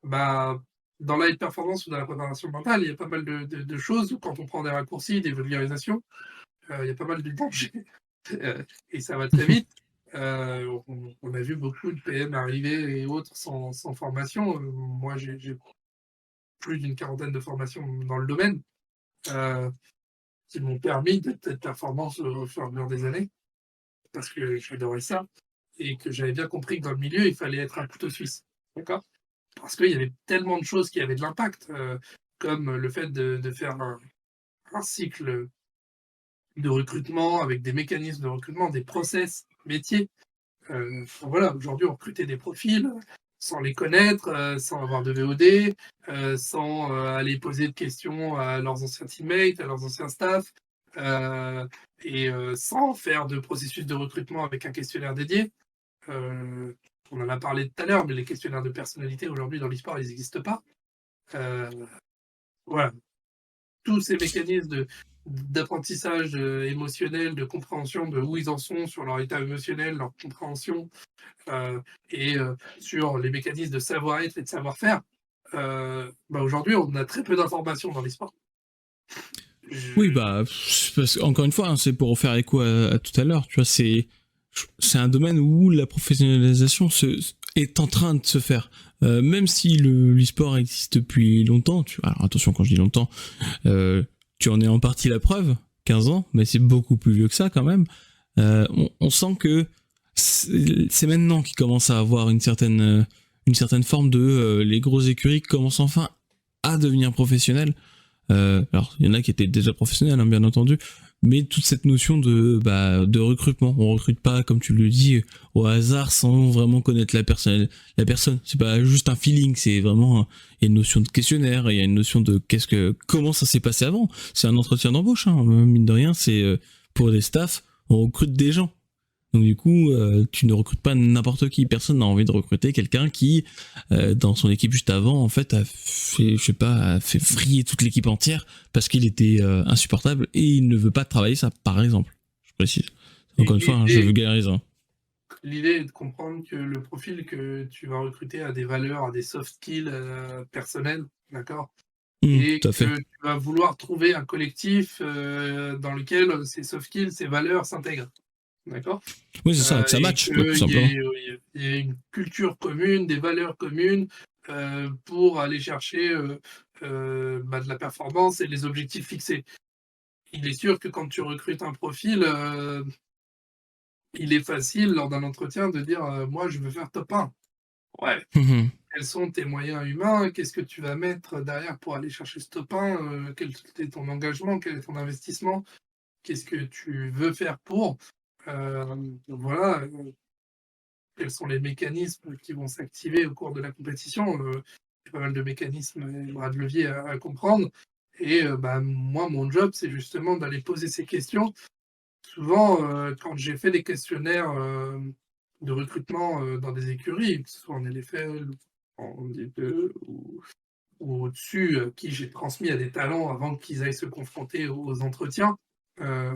bah, dans la high performance ou dans la préparation mentale, il y a pas mal de choses où quand on prend des raccourcis, des vulgarisations, il y a pas mal de dangers, et ça va très vite. On a vu beaucoup de PM arriver et autres sans formation. Moi, j'ai plus d'une quarantaine de formations dans le domaine, heu, qui m'ont permis d'être performant au fur et à mesure des années. Parce que j'adorais ça et que j'avais bien compris que dans le milieu, il fallait être un couteau suisse, d'accord? Parce qu'il y avait tellement de choses qui avaient de l'impact, comme le fait de faire un cycle de recrutement avec des mécanismes de recrutement, des process métiers. Enfin voilà, aujourd'hui, on recrutait des profils sans les connaître, sans avoir de VOD, sans, aller poser de questions à leurs anciens teammates, à leurs anciens staffs, heu sans faire de processus de recrutement avec un questionnaire dédié. Heu, on en a parlé tout à l'heure, mais les questionnaires de personnalité aujourd'hui dans l'e-sport, ils n'existent pas. Heu, voilà, tous ces mécanismes d'apprentissage, émotionnel, de compréhension de où ils en sont sur leur état émotionnel, leur compréhension, heu et sur les mécanismes de savoir-être et de savoir-faire, bah, aujourd'hui, on a très peu d'informations dans l'e-sport. Oui, Je bah, parce encore une fois, hein, c'est pour faire écho à tout à l'heure, tu vois, c'est un domaine où la professionnalisation est en train de se faire. Même si l'e-sport existe depuis longtemps, alors attention quand je dis longtemps, tu en es en partie la preuve, 15 ans, mais c'est beaucoup plus vieux que ça quand même. On sent que c'est maintenant qu'il commence à avoir une certaine forme de les grosses écuries commencent enfin à devenir professionnelles. Alors, il y en a qui étaient déjà professionnels, hein, bien entendu, mais toute cette notion de recrutement. On recrute pas, comme tu le dis, au hasard sans vraiment connaître la personne. La personne, c'est pas juste un feeling, c'est vraiment, il y a une notion de questionnaire, il y a une notion de comment ça s'est passé avant. C'est un entretien d'embauche, hein, mine de rien, c'est pour les staffs, on recrute des gens. Donc du coup, tu ne recrutes pas n'importe qui. Personne n'a envie de recruter quelqu'un qui, dans son équipe juste avant, en fait, a fait vriller toute l'équipe entière parce qu'il était insupportable et il ne veut pas travailler ça, par exemple. Je précise. Encore une fois, hein, je vulgarise. Hein. L'idée est de comprendre que le profil que tu vas recruter a des valeurs, a des soft skills personnels, d'accord? Et Tout à fait. que tu vas vouloir trouver un collectif dans lequel ces soft skills, ces valeurs s'intègrent. D'accord? Oui, c'est ça, que ça Et match, quoi, tout qu'il y simplement. ait il y ait une culture commune, des valeurs communes, pour aller chercher, de la performance et les objectifs fixés. Il est sûr que quand tu recrutes un profil, il est facile lors d'un entretien de dire, «Moi je veux faire top 1». Ouais, quels sont tes moyens humains? Qu'est-ce que tu vas mettre derrière pour aller chercher ce top 1? Quel est ton engagement? Quel est ton investissement? Qu'est-ce que tu veux faire pour? Voilà, quels sont les mécanismes qui vont s'activer au cours de la compétition? Il y a pas mal de mécanismes et bras de levier à comprendre et moi, mon job, c'est justement d'aller poser ces questions. Souvent, quand j'ai fait des questionnaires, de recrutement, dans des écuries, que ce soit en LFL, en D2 ou au-dessus, qui j'ai transmis à des talents avant qu'ils aillent se confronter aux entretiens,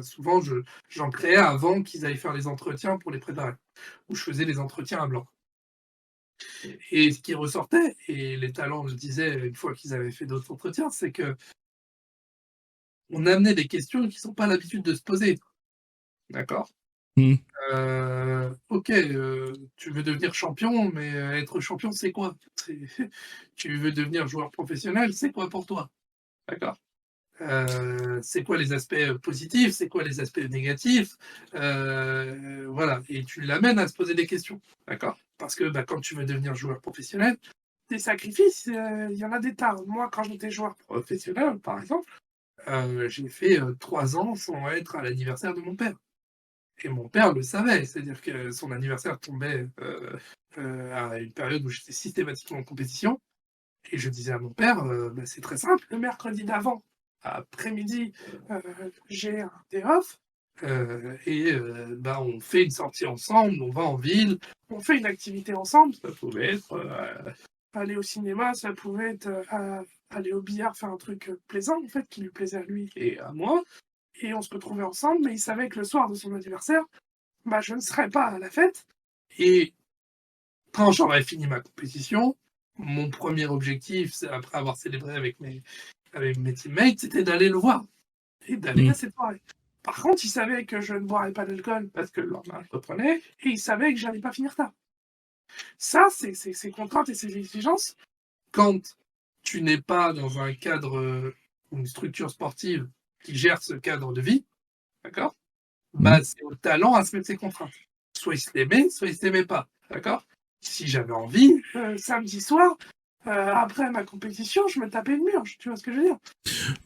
souvent j'en créais avant qu'ils aillent faire les entretiens pour les préparer, ou je faisais les entretiens à blanc. Et ce qui ressortait, et les talents le disaient une fois qu'ils avaient fait d'autres entretiens, c'est qu'on amenait des questions qu'ils n'ont pas l'habitude de se poser, d'accord? Mm. OK, tu veux devenir champion, mais être champion, c'est quoi? C'est tu veux devenir joueur professionnel, c'est quoi pour toi? D'accord? C'est quoi les aspects, positifs? C'est quoi les aspects négatifs? Voilà, et tu l'amènes à se poser des questions, d'accord? Parce que, quand tu veux devenir joueur professionnel, des sacrifices, il y en a des tas. Moi, quand j'étais joueur professionnel, par exemple, j'ai fait, 3 ans sans être à l'anniversaire de mon père. Et mon père le savait, c'est-à-dire que son anniversaire tombait, à une période où j'étais systématiquement en compétition et je disais à mon père, «C'est très simple, le mercredi d'avant, après-midi, j'ai un day off, on fait une sortie ensemble, on va en ville, on fait une activité ensemble». Ça pouvait être, aller au cinéma, ça pouvait être, aller au billard, faire un truc, plaisant en fait, qui lui plaisait à lui et à moi et on se retrouvait ensemble, mais il savait que le soir de son anniversaire, je ne serais pas à la fête et quand j'aurais fini ma compétition, mon premier objectif, c'est après avoir célébré avec mes teammates, c'était d'aller le voir et d'aller Mm. à cette soirée. Par contre, il savait que je ne boirais pas d'alcool parce que le lendemain, je reprenais et il savait que j'allais pas finir tard. Ça, c'est ces contraintes et ces exigences, quand tu n'es pas dans un cadre, ou une structure sportive qui gère ce cadre de vie, d'accord? Mm. C'est au talent à se mettre ses contraintes. Soit il se les met, soit il se les met pas, d'accord? Si j'avais envie, samedi soir, après ma compétition, je me tapais le mur, tu vois ce que je veux dire?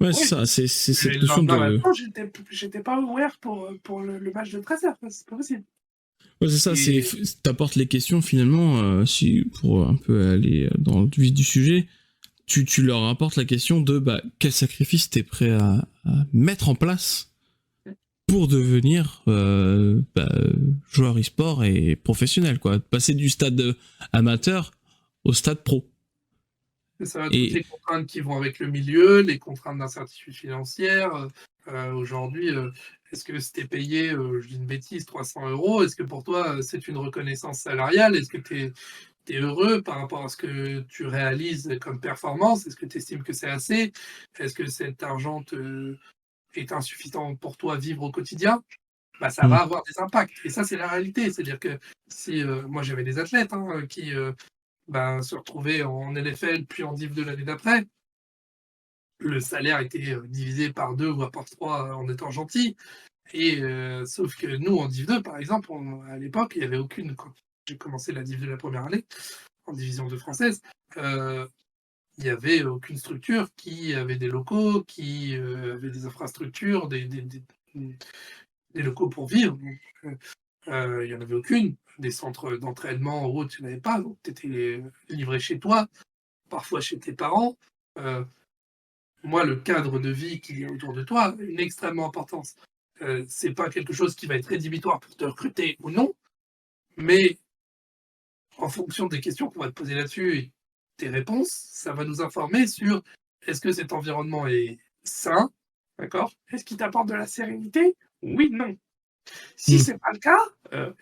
Ouais, c'est Oui, ça, c'est mais cette le notion lendemain de. matin, j'étais pas aware pour le match de 13h, c'est pas possible Ouais, c'est ça, et t'apportes les questions finalement, si, pour un peu aller dans le vif du sujet, tu leur apportes la question de quel sacrifice t'es prêt à mettre en place pour devenir joueur e-sport et professionnel, quoi. Passer du stade amateur au stade pro. c'est ça, toutes Et les contraintes qui vont avec le milieu, les contraintes d'incertitude financière, aujourd'hui, est-ce que si tu payé, je dis une bêtise, 300 €, est-ce que pour toi, c'est une reconnaissance salariale? Est-ce que tu es heureux par rapport à ce que tu réalises comme performance? Est-ce que tu estimes que c'est assez? Est-ce que cet argent te est insuffisant pour toi vivre au quotidien? Ça hmm, va avoir des impacts et ça, c'est la réalité. C'est-à-dire que si, moi j'avais des athlètes, hein, qui, se retrouvaient en LFL puis en Div 2 l'année d'après. Le salaire était, divisé par 2 voire par 3 en étant gentil et sauf que nous en Div 2 par exemple, à l'époque, il y avait aucune quand j'ai commencé la Div 2 la première année, en division 2 française, il il n'y avait aucune structure qui avait des locaux, qui avait des infrastructures, des locaux pour vivre. Il n'y en avait aucune. Des centres d'entraînement ou autres, il n'y en avait pas. Donc, tu étais livré chez toi, parfois chez tes parents. Euh, Moi, le cadre de vie qu'il y a autour de toi a une extrêmement importance. C'est pas quelque chose qui va être rédhibitoire pour te recruter ou non, mais en fonction des questions qu'on va te poser là-dessus et tes réponses, ça va nous informer sur est-ce que cet environnement est sain, d'accord? Est-ce qu'il t'apporte de la sérénité? Oui, non. Si Mm. c'est pas le cas,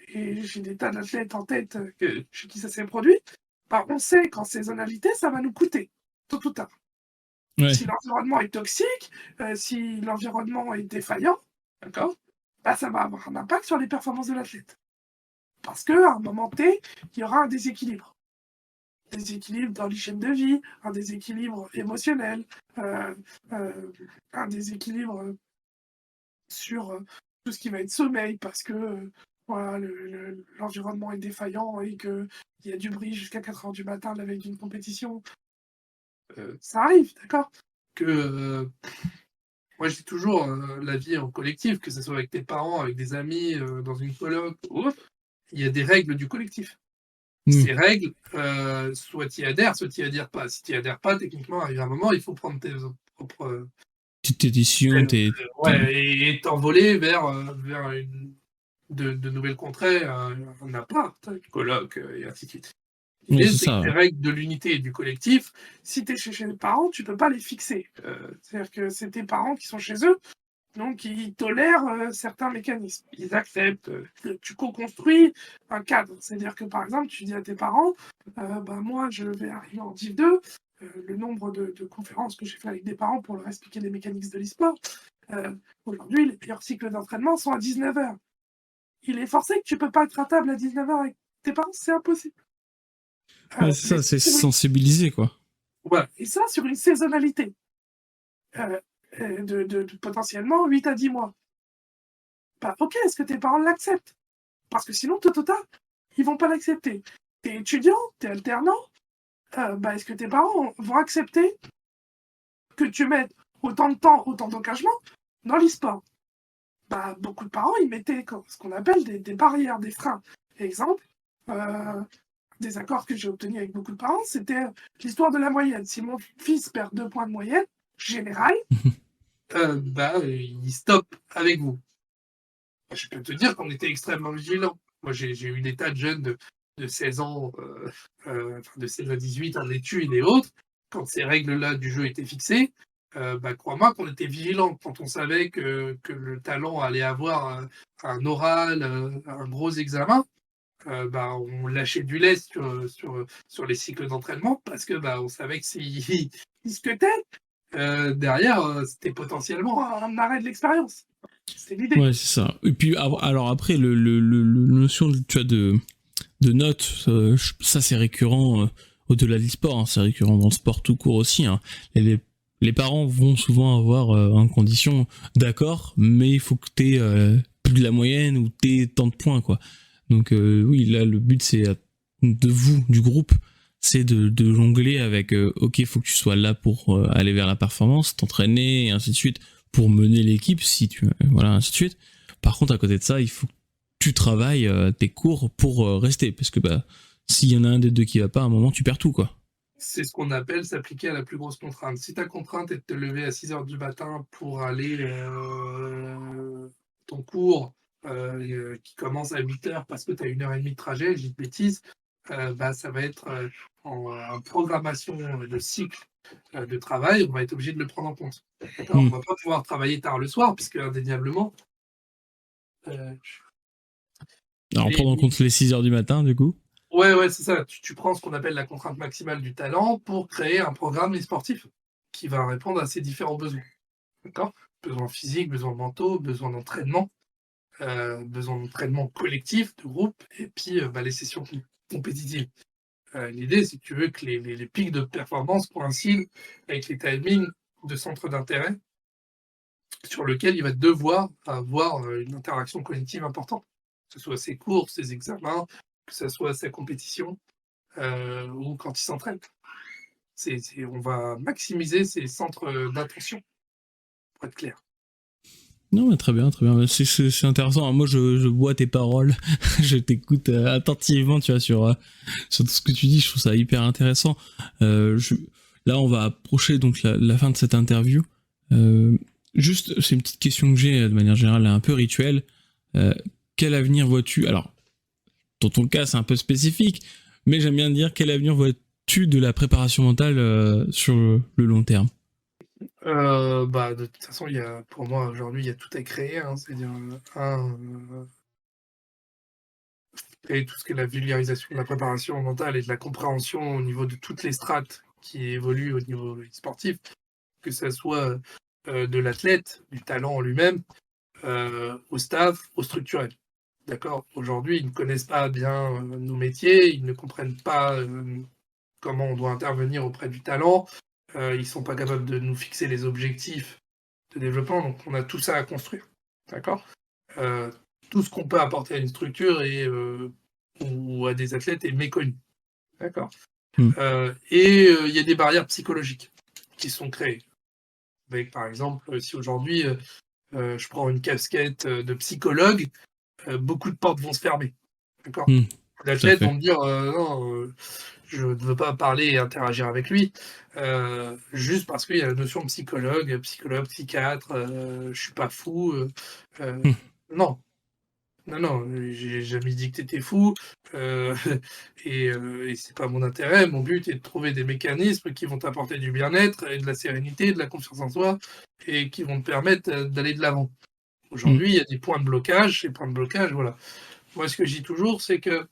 et j'ai des tas d'athlètes en tête chez qui ça s'est produit, bah, on sait qu'en saisonnalité, ça va nous coûter, tôt ou tard. Ouais. Si l'environnement est toxique, si l'environnement est défaillant, d'accord, bah, ça va avoir un impact sur les performances de l'athlète. Parce qu'à un moment T, il y aura un déséquilibre. Déséquilibre dans l'hygiène de vie, un déséquilibre émotionnel, euh, un déséquilibre sur tout ce qui va être sommeil, parce que voilà, l'environnement est défaillant et qu'il y a du bruit jusqu'à 4 heures du matin la veille d'une compétition. Ça arrive, d'accord? Que moi je dis toujours la vie en collectif, que ce soit avec tes parents, avec des amis, dans une coloc ou autre, il y a des règles du collectif. Mm. Ces règles, soit tu y adhères, soit tu y adhères pas. Si tu y adhères pas, techniquement, arrive un moment, il faut prendre tes propres Petite édition, ouais, et t'envoler vers de nouvelles contrées, un appart, une coloc, et ainsi de suite. Ouais, L'idée, c'est c'est que ça. ces règles de l'unité et du collectif, si tu es chez les parents, tu peux pas les fixer. C'est-à-dire que c'est tes parents qui sont chez eux, donc ils tolèrent certains mécanismes. Ils acceptent. Tu co-construis un cadre. C'est-à-dire que, par exemple, tu dis à tes parents, bah, moi, je vais arriver en Div 2, le nombre de conférences que j'ai fait avec des parents pour leur expliquer les mécaniques de l'e-sport, aujourd'hui, les meilleurs cycles d'entraînement sont à 19 heures. Il est forcé que tu peux pas être à table à 19 heures avec tes parents, c'est impossible. Ouais, c'est Mais ça, c'est sensibiliser, quoi. voilà. Et ça, sur une saisonnalité euh, de potentiellement 8 à 10 mois. Bah, ok, est-ce que tes parents l'acceptent? Parce que sinon, tout au tard, ils vont pas l'accepter. T'es étudiant, t'es alternant, bah, est-ce que tes parents vont accepter que tu mettes autant de temps, autant d'engagement dans l'e-sport? Bah, beaucoup de parents, ils mettaient ce qu'on appelle des barrières, des freins. Exemple, des accords que j'ai obtenus avec beaucoup de parents, c'était l'histoire de la moyenne. Si mon fils perd 2 points de moyenne, générale, bah, il stoppe avec vous. Je peux te dire qu'on était extrêmement vigilants. Moi, j'ai eu des tas de jeunes de 16 ans, de 16 à 18 en études et autres. Quand ces règles-là du jeu étaient fixées, bah, crois-moi qu'on était vigilants. Quand on savait que le talent allait avoir un oral, un gros examen, bah, on lâchait du lest sur les cycles d'entraînement parce que bah, on savait que s'il il se cutait, derrière, c'était potentiellement un arrêt de l'expérience. C'était l'idée. Ouais, c'est ça. Et puis, alors après, notion tu vois, de notes, ça c'est récurrent au-delà de l'e-sport, hein, c'est récurrent dans le sport tout court aussi. Hein. Les parents vont souvent avoir en condition d'accord, mais il faut que tu aies plus de la moyenne ou tu aies tant de points, quoi. Donc oui, là, le but, c'est de vous, du groupe, c'est de jongler avec ok, il faut que tu sois là pour aller vers la performance, t'entraîner, et ainsi de suite, pour mener l'équipe, si tu voilà, ainsi de suite. Par contre, à côté de ça, il faut que tu travailles tes cours pour rester, parce que bah, s'il y en a un des deux qui va pas, à un moment, tu perds tout, quoi. C'est ce qu'on appelle s'appliquer à la plus grosse contrainte. Si ta contrainte est de te lever à 6 heures du matin pour aller ton cours qui commence à 8 heures parce que tu as 1 heure et demie de trajet, je dis de bêtises, bah, ça va être en programmation de cycle de travail, on va être obligé de le prendre en compte. On va pas pouvoir travailler tard le soir, puisque indéniablement. Alors, prendre en compte les 6 heures du matin, du coup. Ouais, c'est ça. Tu prends ce qu'on appelle la contrainte maximale du talent pour créer un programme sportif qui va répondre à ces différents besoins. D'accord? Besoins physiques, besoins mentaux, besoin d'entraînement collectif, de groupe, et puis bah, les sessions compétitives. L'idée, c'est que tu veux que les pics de performance coïncident avec les timings de centres d'intérêt sur lequel il va devoir avoir une interaction cognitive importante, que ce soit ses cours, ses examens, que ce soit sa compétition ou quand il s'entraîne. On va maximiser ces centres d'attention, pour être clair. Non, mais très bien, très bien. C'est intéressant. Moi, je bois tes paroles. Je t'écoute attentivement, tu vois, sur tout ce que tu dis. Je trouve ça hyper intéressant. Là, on va approcher donc la fin de cette interview. Juste, c'est une petite question que j'ai de manière générale, un peu rituelle. Quel avenir vois-tu? Alors, dans ton cas, c'est un peu spécifique, mais j'aime bien dire quel avenir vois-tu de la préparation mentale sur le long terme? De toute façon, pour moi, aujourd'hui, il y a tout à créer, hein. C'est-à-dire, créer tout ce qui est la vulgarisation de la préparation mentale et de la compréhension au niveau de toutes les strates qui évoluent au niveau sportif, que ça soit de l'athlète, du talent en lui-même, au staff, au structurel. D'accord? Aujourd'hui, ils ne connaissent pas bien nos métiers, ils ne comprennent pas comment on doit intervenir auprès du talent, ils ne sont pas capables de nous fixer les objectifs de développement, donc on a tout ça à construire. D'accord? Tout ce qu'on peut apporter à une structure ou à des athlètes est méconnu. D'accord? Il y a des barrières psychologiques qui sont créées. Avec, par exemple, si aujourd'hui je prends une casquette de psychologue, beaucoup de portes vont se fermer. D'accord? Les athlètes vont me dire non, je ne veux pas parler et interagir avec lui, juste parce qu'il y a la notion de psychologue, psychiatre, je suis pas fou. Non, non, j'ai jamais dit que tu étais fou, et c'est pas mon intérêt. Mon but est de trouver des mécanismes qui vont t'apporter du bien-être et de la sérénité, de la confiance en soi et qui vont te permettre d'aller de l'avant. Aujourd'hui, il y a des points de blocage. Ces points de blocage, voilà. Moi, ce que je dis toujours, c'est que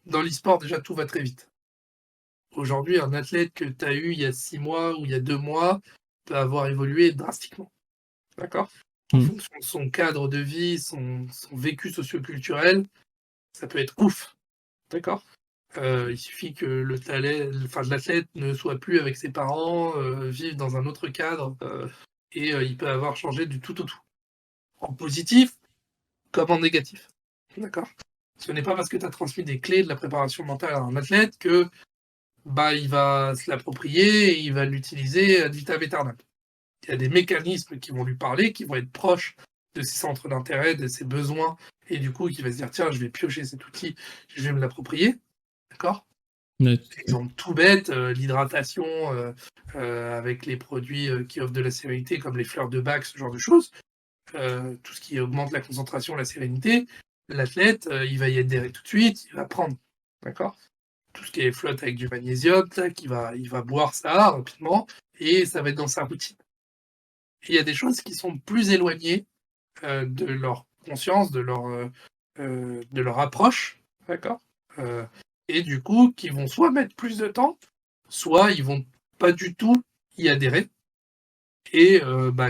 dans l'e-sport, déjà, tout va très vite. Aujourd'hui, un athlète que tu as eu il y a 6 mois ou il y a 2 mois peut avoir évolué drastiquement. D'accord? En fonction de son cadre de vie, son vécu socioculturel, ça peut être ouf. D'accord? Il suffit que l'athlète ne soit plus avec ses parents, vive dans un autre cadre, il peut avoir changé du tout au tout. En positif comme en négatif. D'accord? Ce n'est pas parce que tu as transmis des clés de la préparation mentale à un athlète que il va se l'approprier et il va l'utiliser ad vitam aeternam. Il y a des mécanismes qui vont lui parler, qui vont être proches de ses centres d'intérêt, de ses besoins, et du coup, qui va se dire tiens, je vais piocher cet outil, je vais me l'approprier. D'accord? Exemple tout bête, l'hydratation avec les produits qui offrent de la sérénité, comme les fleurs de bac, ce genre de choses. Tout ce qui augmente la concentration, la sérénité, l'athlète, il va y adhérer tout de suite, il va prendre. D'accord? Tout ce qui est flotte avec du magnésium, il va boire ça rapidement et ça va être dans sa routine. Et il y a des choses qui sont plus éloignées de leur conscience, de leur approche, d'accord? Et du coup, qui vont soit mettre plus de temps, soit ils vont pas du tout y adhérer. Et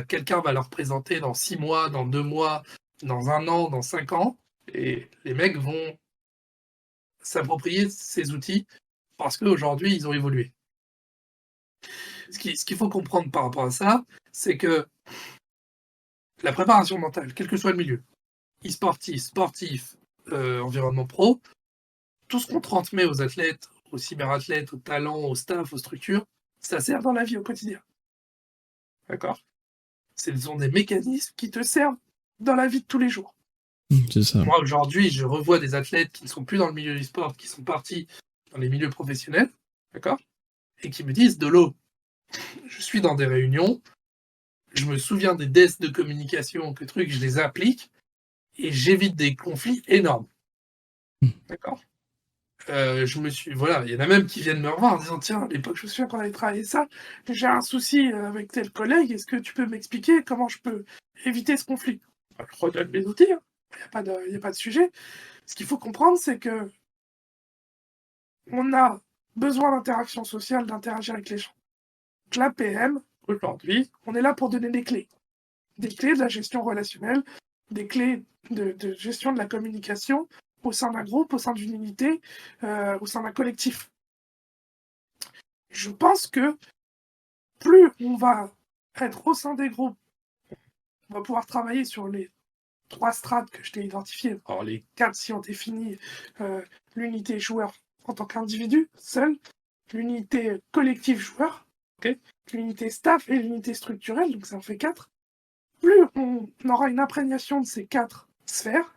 quelqu'un va leur présenter dans 6 mois, dans 2 mois, dans 1 an, dans 5 ans, et les mecs vont s'approprier ces outils parce qu'aujourd'hui, ils ont évolué. Ce qu'il faut comprendre par rapport à ça, c'est que la préparation mentale, quel que soit le milieu, e-sportif, sportif, environnement pro, tout ce qu'on transmet aux athlètes, aux cyberathlètes, aux talents, au staff, aux structures, ça sert dans la vie au quotidien. D'accord? Ce sont des mécanismes qui te servent dans la vie de tous les jours. C'est ça. Moi, aujourd'hui, je revois des athlètes qui ne sont plus dans le milieu du sport, qui sont partis dans les milieux professionnels, d'accord? Et qui me disent, Dolo, je suis dans des réunions, je me souviens des desks de communication, je les applique, et j'évite des conflits énormes. D'accord? Voilà, il y en a même qui viennent me revoir en disant, tiens, à l'époque, je me souviens qu'on avait travaillé ça, j'ai un souci avec tel collègue, est-ce que tu peux m'expliquer comment je peux éviter ce conflit? Je redonne mes outils, hein. Il n'y a pas de sujet. Ce qu'il faut comprendre, c'est que on a besoin d'interaction sociale, d'interagir avec les gens. La PM, aujourd'hui, on est là pour donner des clés. Des clés de la gestion relationnelle, des clés de gestion de la communication au sein d'un groupe, au sein d'une unité, au sein d'un collectif. Je pense que plus on va être au sein des groupes, on va pouvoir travailler sur les 3 strates que je t'ai identifiées. Alors les 4 si on définit l'unité joueur en tant qu'individu, seul. l'unité collectif joueur, okay, l'unité staff et l'unité structurelle, donc ça en fait 4. Plus on aura une imprégnation de ces 4 sphères,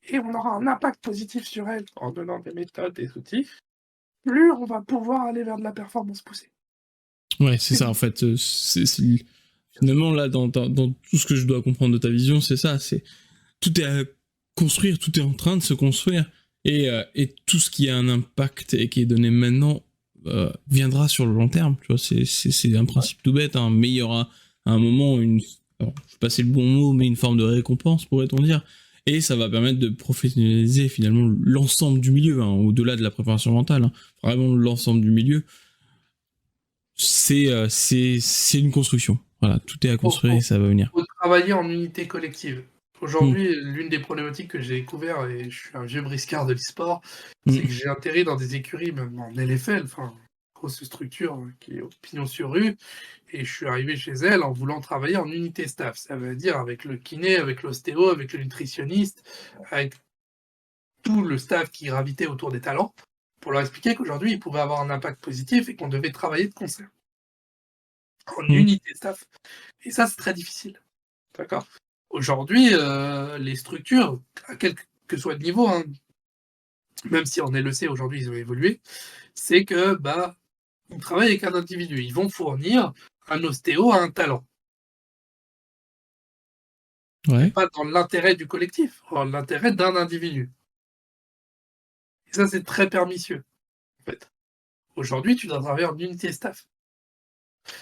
et on aura un impact positif sur elles en donnant des méthodes, des outils, plus on va pouvoir aller vers de la performance poussée. Ouais, c'est ça en fait. Finalement, là, dans tout ce que je dois comprendre de ta vision, c'est ça. Tout est à construire, tout est en train de se construire. Et tout ce qui a un impact et qui est donné maintenant viendra sur le long terme. Tu vois, c'est un principe tout bête, hein, mais il y aura à un moment alors, je vais passer le bon mot, mais une forme de récompense, pourrait-on dire. Et ça va permettre de professionnaliser finalement l'ensemble du milieu, hein, au-delà de la préparation mentale, hein, vraiment l'ensemble du milieu. C'est une construction. Voilà, tout est à construire et ça va venir. Il faut travailler en unité collective. Aujourd'hui, l'une des problématiques que j'ai découvert, et je suis un vieux briscard de l'e-sport, c'est que j'ai atterri dans des écuries, même en LFL, enfin, grosse structure qui est au pignon sur rue, et je suis arrivé chez elle en voulant travailler en unité staff. Ça veut dire avec le kiné, avec l'ostéo, avec le nutritionniste, avec tout le staff qui gravitait autour des talents, pour leur expliquer qu'aujourd'hui, ils pouvaient avoir un impact positif et qu'on devait travailler de concert. En unité staff. Et ça, c'est très difficile. D'accord ? Aujourd'hui, les structures, à quel que soit le niveau, hein, même si en LEC aujourd'hui ils ont évolué, c'est que ils travaillent avec un individu. Ils vont fournir un ostéo à un talent. Ouais. Pas dans l'intérêt du collectif, dans l'intérêt d'un individu. Et ça, c'est très pernicieux, en fait. Aujourd'hui, tu dois travailler en unité staff.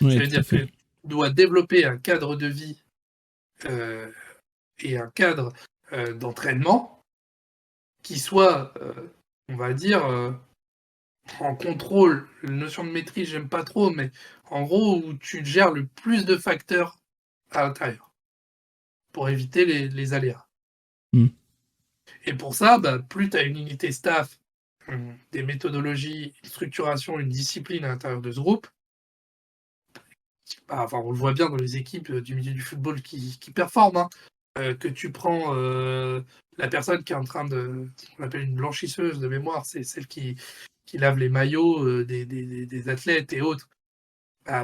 Ouais, ça veut dire que tu dois développer un cadre de vie et un cadre d'entraînement qui soit, on va dire, en contrôle. La notion de maîtrise, j'aime pas trop, mais en gros, où tu gères le plus de facteurs à l'intérieur pour éviter les aléas. Et pour ça, plus tu as une unité staff, des méthodologies, une structuration, une discipline à l'intérieur de ce groupe, on le voit bien dans les équipes du milieu du football qui performent, hein. Que tu prends la personne qui est en train de, ce qu'on appelle une blanchisseuse de mémoire, c'est celle qui lave les maillots des athlètes et autres.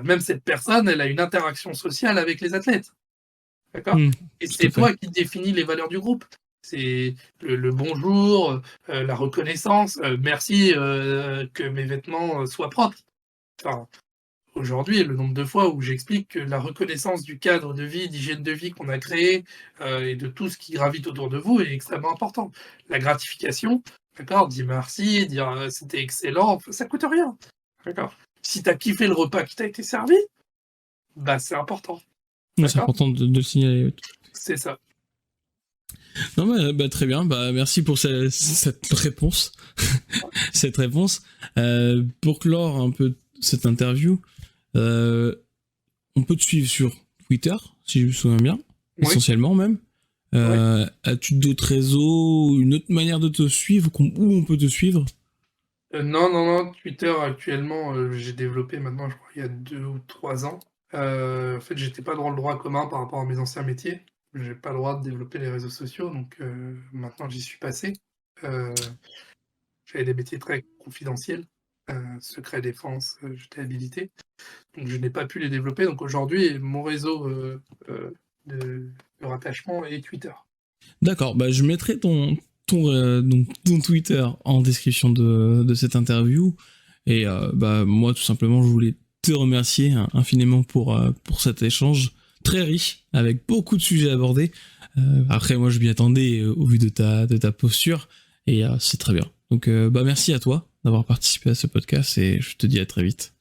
Même cette personne, elle a une interaction sociale avec les athlètes. D'accord ? Et c'est toi qui définis les valeurs du groupe. C'est le bonjour, la reconnaissance, merci que mes vêtements soient propres. Enfin, aujourd'hui, le nombre de fois où j'explique que la reconnaissance du cadre de vie, d'hygiène de vie qu'on a créé et de tout ce qui gravite autour de vous est extrêmement important. La gratification, d'accord, dire merci, dire c'était excellent, ça coûte rien. D'accord. Si tu as kiffé le repas qui t'a été servi, c'est important. C'est important de le signaler. C'est ça. Non, mais très bien. Merci pour cette réponse. Cette réponse. Pour clore un peu cette interview, on peut te suivre sur Twitter, si je me souviens bien, essentiellement même. As-tu d'autres réseaux, une autre manière de te suivre, où on peut te suivre ? Non. Twitter, actuellement, j'ai développé maintenant, je crois, il y a 2 ou 3 ans. En fait, j'étais pas dans le droit commun par rapport à mes anciens métiers. J'ai pas le droit de développer les réseaux sociaux, donc maintenant j'y suis passé. J'avais des métiers très confidentiels, secret défense, j'étais habilité, donc je n'ai pas pu les développer. Donc aujourd'hui, mon réseau de rattachement est Twitter. D'accord, je mettrai ton Twitter en description de cette interview. Et moi, tout simplement, je voulais te remercier infiniment pour cet échange très riche, avec beaucoup de sujets abordés. Après, moi, je m'y attendais au vu de ta posture, et c'est très bien. Donc, merci à toi d'avoir participé à ce podcast, et je te dis à très vite.